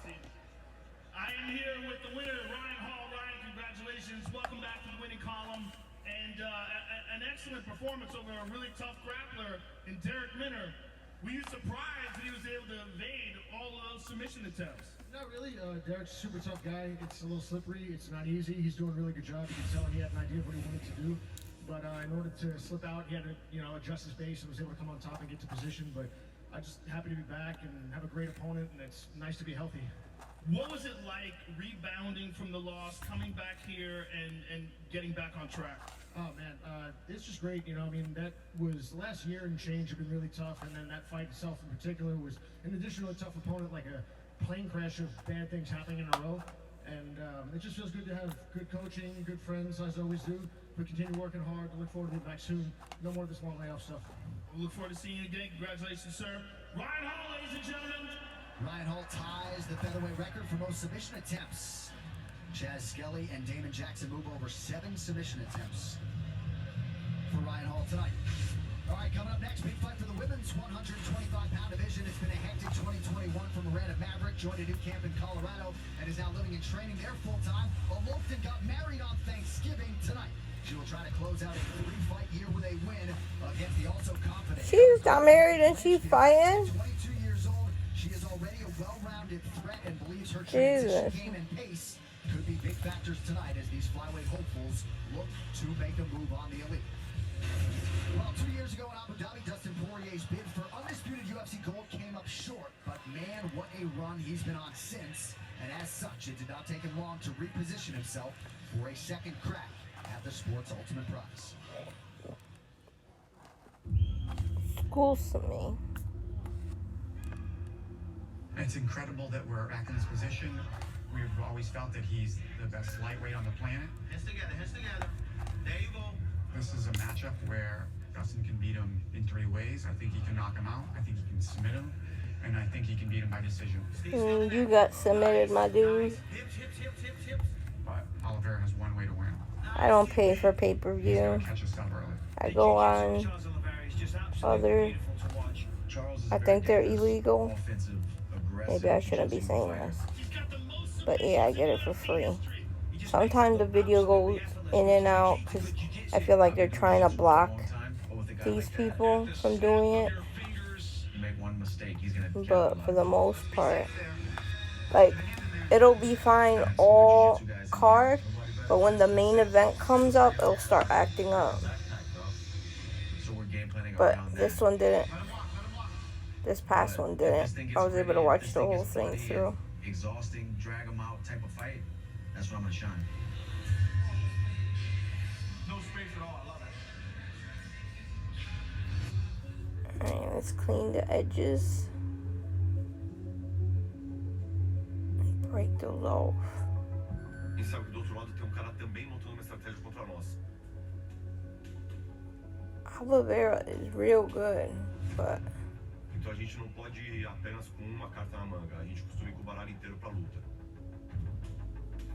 I am here with the winner, Ryan Hall. Ryan, congratulations. Welcome back to the winning column. And an excellent performance over a really tough grappler in Derek Minner. Were you surprised that he was able to evade all of those submission attempts? Not really. Derek's a super tough guy. It's a little slippery. It's not easy. He's doing a really good job. You can tell he had an idea of what he wanted to do. But in order to slip out, he had to, adjust his base and was able to come on top and get to position. But I'm just happy to be back and have a great opponent, and it's nice to be healthy. What was it like rebounding from the loss, coming back here, and getting back on track? Oh, man, it's just great. That was last year and change have been really tough, and then that fight itself in particular was, in addition to a tough opponent, like a plane crash of bad things happening in a row. And it just feels good to have good coaching, good friends, as I always do. We continue working hard. I look forward to being back soon. No more of this long layoff stuff. We look forward to seeing you again. Congratulations, sir. Ryan Hall, ladies and gentlemen. Ryan Hall ties the featherweight record for most submission attempts. Chaz Skelly and Damon Jackson move over 7 submission attempts for Ryan Hall tonight. All right, coming up next, big fight for the women's 125-pound division. It's been a hectic 2021 for Miranda Maverick. Joined a new camp in Colorado and is now living and training there full-time. Eloped and got married on Thanksgiving tonight. She will try to close out a 3-fight year with a win against the also confident. She got married and she's fighting? 22 years old. She is already a well-rounded threat and believes her transition game and pace could be big factors tonight as these flyweight hopefuls look to make a move on the elite. Well, 2 years ago in Abu Dhabi, Dustin Poirier's bid for undisputed UFC gold came up short. But man, what a run he's been on since. And as such, it did not take him long to reposition himself for a second crack at the sport's ultimate prize. Schools to me. It's incredible that we're back in this position. We've always felt that he's the best lightweight on the planet. Hands together, hands together. There you go. This is a matchup where Dustin can beat him in 3 ways. I think he can knock him out. I think he can submit him. And I think he can beat him by decision. You got submitted, my dude. But Oliveira has one way to win. I don't pay for pay-per-view. I go on other. I think they're illegal. Maybe I shouldn't be saying this. But yeah, I get it for free. Sometimes the video goes in and out because I feel like they're trying to block these people from doing it. But for the most part, like, it'll be fine all card, but when the main event comes up, it'll start acting up. But this one didn't. This past one didn't. I was able to watch the whole thing through. Exhausting, drag them out type of fight. That's where I'm gonna shine. No space at all. I love it. Alright, let's clean the edges. Break those off. E sabe que do outro lado tem cara também montando uma estratégia contra nós. Oliveira is real good, but Então a gente não pode ir apenas com uma carta na manga. A gente costuma ir com o baralho inteiro pra luta.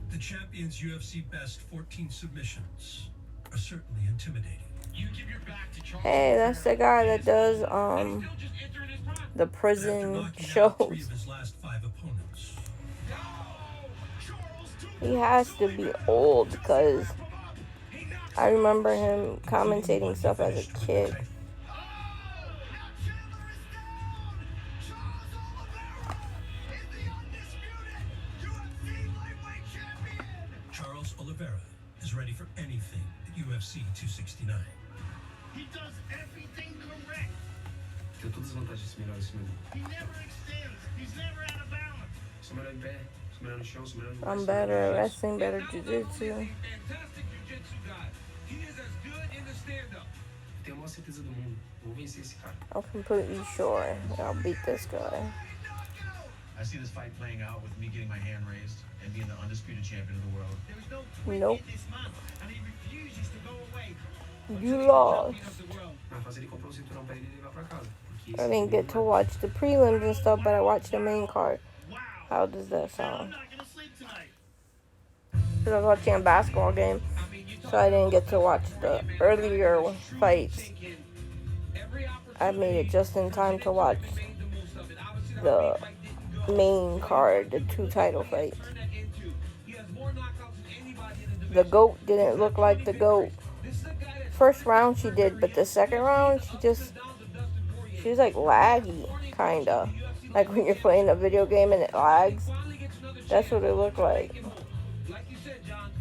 The champion's UFC best 14 submissions are certainly intimidating. hey, that's the guy that does the prison shows. His last 5 opponents. He has to be old because I remember him commentating stuff as a kid. Charles Oliveira is ready for anything at UFC 269. He does everything correct. Tem todas as vantagens de melhor em cima dele. He never extends. He's never out of balance. Sou melhor em pé, sou melhor no chão, sou melhor no I'm better at wrestling, better jiu-jitsu. Tenho a maior certeza do mundo. Vou vencer esse cara. I'm completely sure I'll beat this guy. I see this fight playing out with me getting my hand raised and being the undisputed champion of the world. There was no twin Nope. in this month, and he refuses to go away. You lost. Vai fazer ele comprar cinturão pra ele e levar pra casa. I didn't get to watch the prelims and stuff, but I watched the main card. How does that sound? Because I was watching a basketball game, so I didn't get to watch the earlier fights. I made it just in time to watch the main card, the 2 title fights. The GOAT didn't look like the GOAT. First round she did, but the second round she was like laggy, kinda. Like when you're playing a video game and it lags. That's what it looked like. Like you said, John,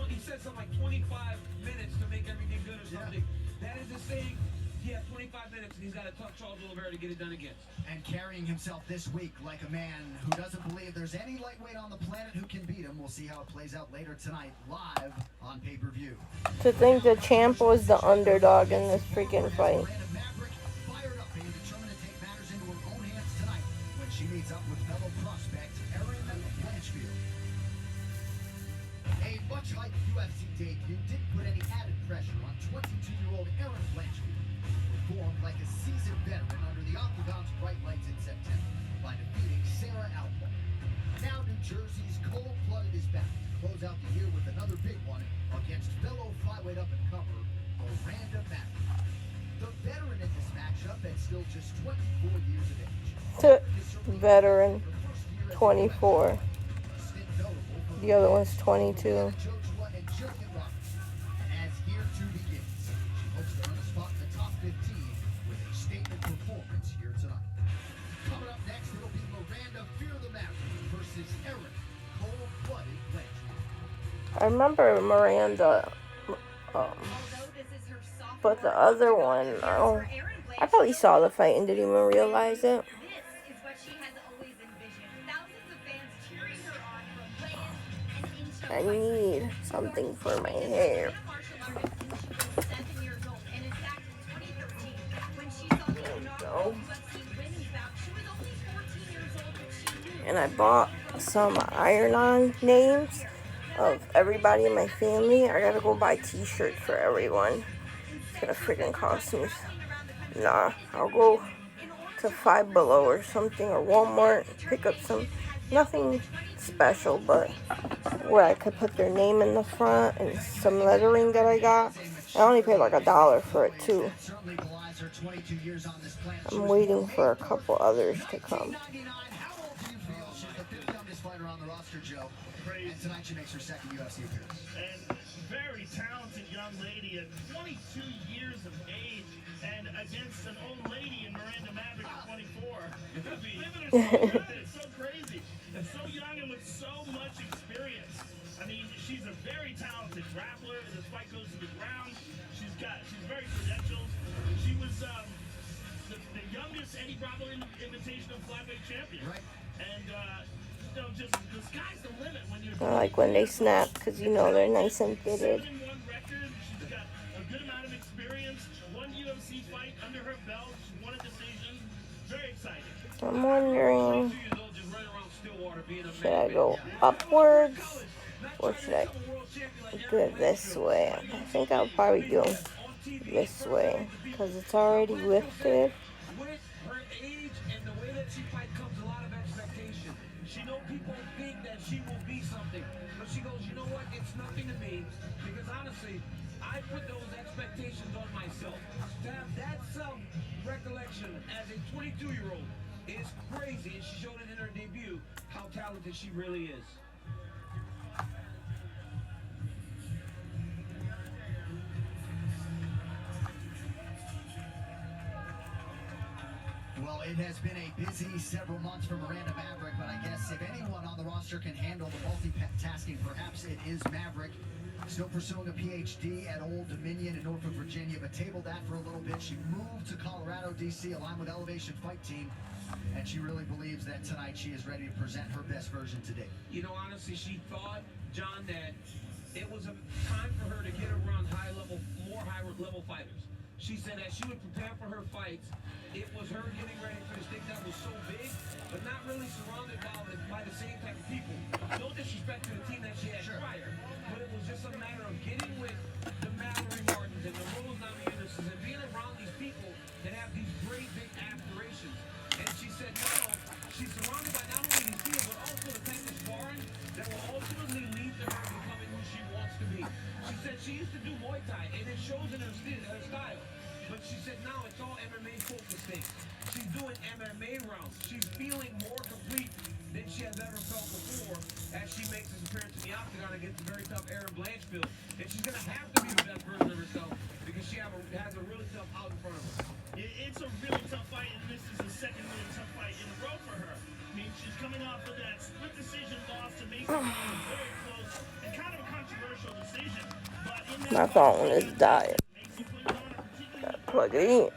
he said something like 25 minutes to make everything good or something. That is just saying, he has 25 minutes and he's got to touch Charles Oliveira to get it done again. And carrying himself this week like a man who doesn't believe there's any lightweight on the planet who can beat him. We'll see how it plays out later tonight, live on pay-per-view. To think the champ was the underdog in this freaking fight. Fired up and determined to take matters into her own hands tonight when she meets up with fellow prospect Erin Blanchfield. A much-hyped UFC debut didn't put any added pressure on 22-year-old Erin Blanchfield, who performed like a seasoned veteran under the Octagon's bright lights in September by defeating Sarah Alpha. Now New Jersey's cold-blooded is back to close out the year with another big one against fellow flyweight up-and-comer Miranda Maverick. The veteran in this matchup at still just 24 years of age. Veteran, 24. The other one's 22. As year 2 begins, she hopes to earn a spot in the top 15 with a statement performance here tonight. Coming up next, it'll be Miranda Fear the Maverick versus Erin Cold-Blooded Blanchfield. I remember Miranda, but the other one, I probably saw the fight and didn't even realize it. I need something for my hair. There we go. And I bought some iron-on names of everybody in my family. I gotta go buy t-shirts for everyone. It's gonna freaking cost me. Nah, I'll go to Five Below or something, or Walmart, pick up some, nothing special, but where I could put their name in the front and some lettering that I got. I only paid like $1 for it too. I'm waiting for a couple others to come. And tonight she makes her second UFC appearance. And very talented young lady at 22 years of age, and against an old lady in Miranda Maverick at 24. It's so crazy. And so young and with so much experience. I mean, she's a very talented grappler. This fight goes to the ground. She's very credentialed. She was the youngest Eddie Bravo Invitational flyweight champion. Right. And just the sky's the limit when you're. I like when they snap because you know they're nice and fitted. 7-1 record. She's got a good amount of experience. One UFC fight under her belt. She won a decision. Very exciting. I'm wondering, should I go upwards or should I do it this way? I think I'll probably go this way because it's already lifted. With her age and the way that she fights comes a lot of expectation. She knows people think that she will be something, but she goes, you know what? It's nothing to me because honestly, I put those expectations on myself. To have that self-recollection as a 22-year-old is crazy, and she showed it in her debut how talented she really is. It has been a busy several months for Miranda Maverick, but I guess if anyone on the roster can handle the multitasking, perhaps it is Maverick. Still pursuing a PhD at Old Dominion in Norfolk, Virginia, but tabled that for a little bit. She moved to Colorado, D.C., aligned with Elevation Fight Team, and she really believes that tonight she is ready to present her best version today. You know, honestly, she thought, John, that it was a time for her to get around more high-level fighters. She said that she would prepare for her fights. It was her getting ready for the stage that was so big, but not really surrounded by the same type of people. No disrespect to the team that she had prior, but it was just a matter of getting with the Mallory Martins and the Rose Namajunas and being around these people that have these great big aspirations. And she said now she's surrounded by not only these people, but also the type of sparring that will ultimately lead to her becoming who she wants to be. She said she used to do Muay Thai, and it shows in her style. But she said now it's all MMA focused things. She's doing MMA rounds. She's feeling more complete than she has ever felt before as she makes his appearance in the octagon against a very tough Erin Blanchfield. And she's going to have to be the best version of herself because she has a really tough out in front of her. It's a really tough fight, and this is the second really tough fight in a row for her. I mean, she's coming off of that split decision loss to Mason, very close and kind of a controversial decision. But in that My phone is dying. Gotta plug it in. And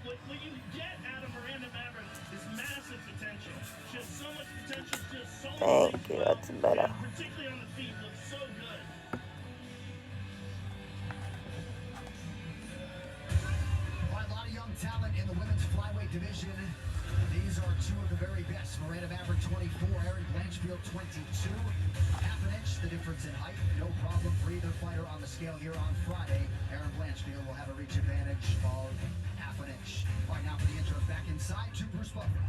what you get out of Miranda Maverick is massive potential. She has so much potential, she has so Thank you, that's better. particularly on the feet, looks so good. All right, a lot of young talent in the women's flyweight division. These are two of the very best. Miranda Maverick, 24. Erin Blanchfield, 22. Half an inch, the difference in height. No problem for either fighter on the scale here on Friday. Erin Blanchfield will have a reach advantage of half an inch. All right, now for the intro, back inside to Bruce Butler.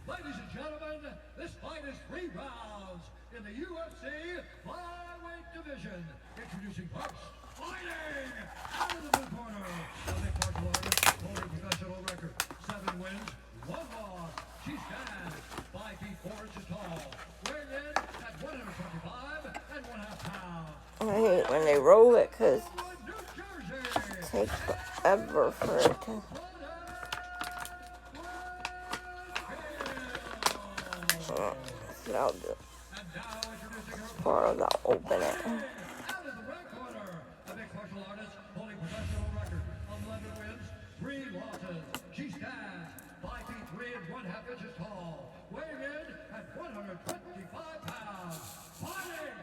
Ladies and gentlemen, this fight is 3 rounds in the UFC flyweight division. Introducing first, fighting out of the blue corner, the big martial artist, holding professional record, 7 wins, 1 loss. She stands 5 feet 4 inches tall, weighing in at 125 and 1/2 pounds. I hate when they roll it because it takes forever for it to. See, I'll do it. As far as I'll open it. Out of the red corner, a mixed martial artist holding professional record, 11 wins, 3 losses. She stands 5 feet 3 and 1/2 inches tall, weighing in at 125 pounds. Fighting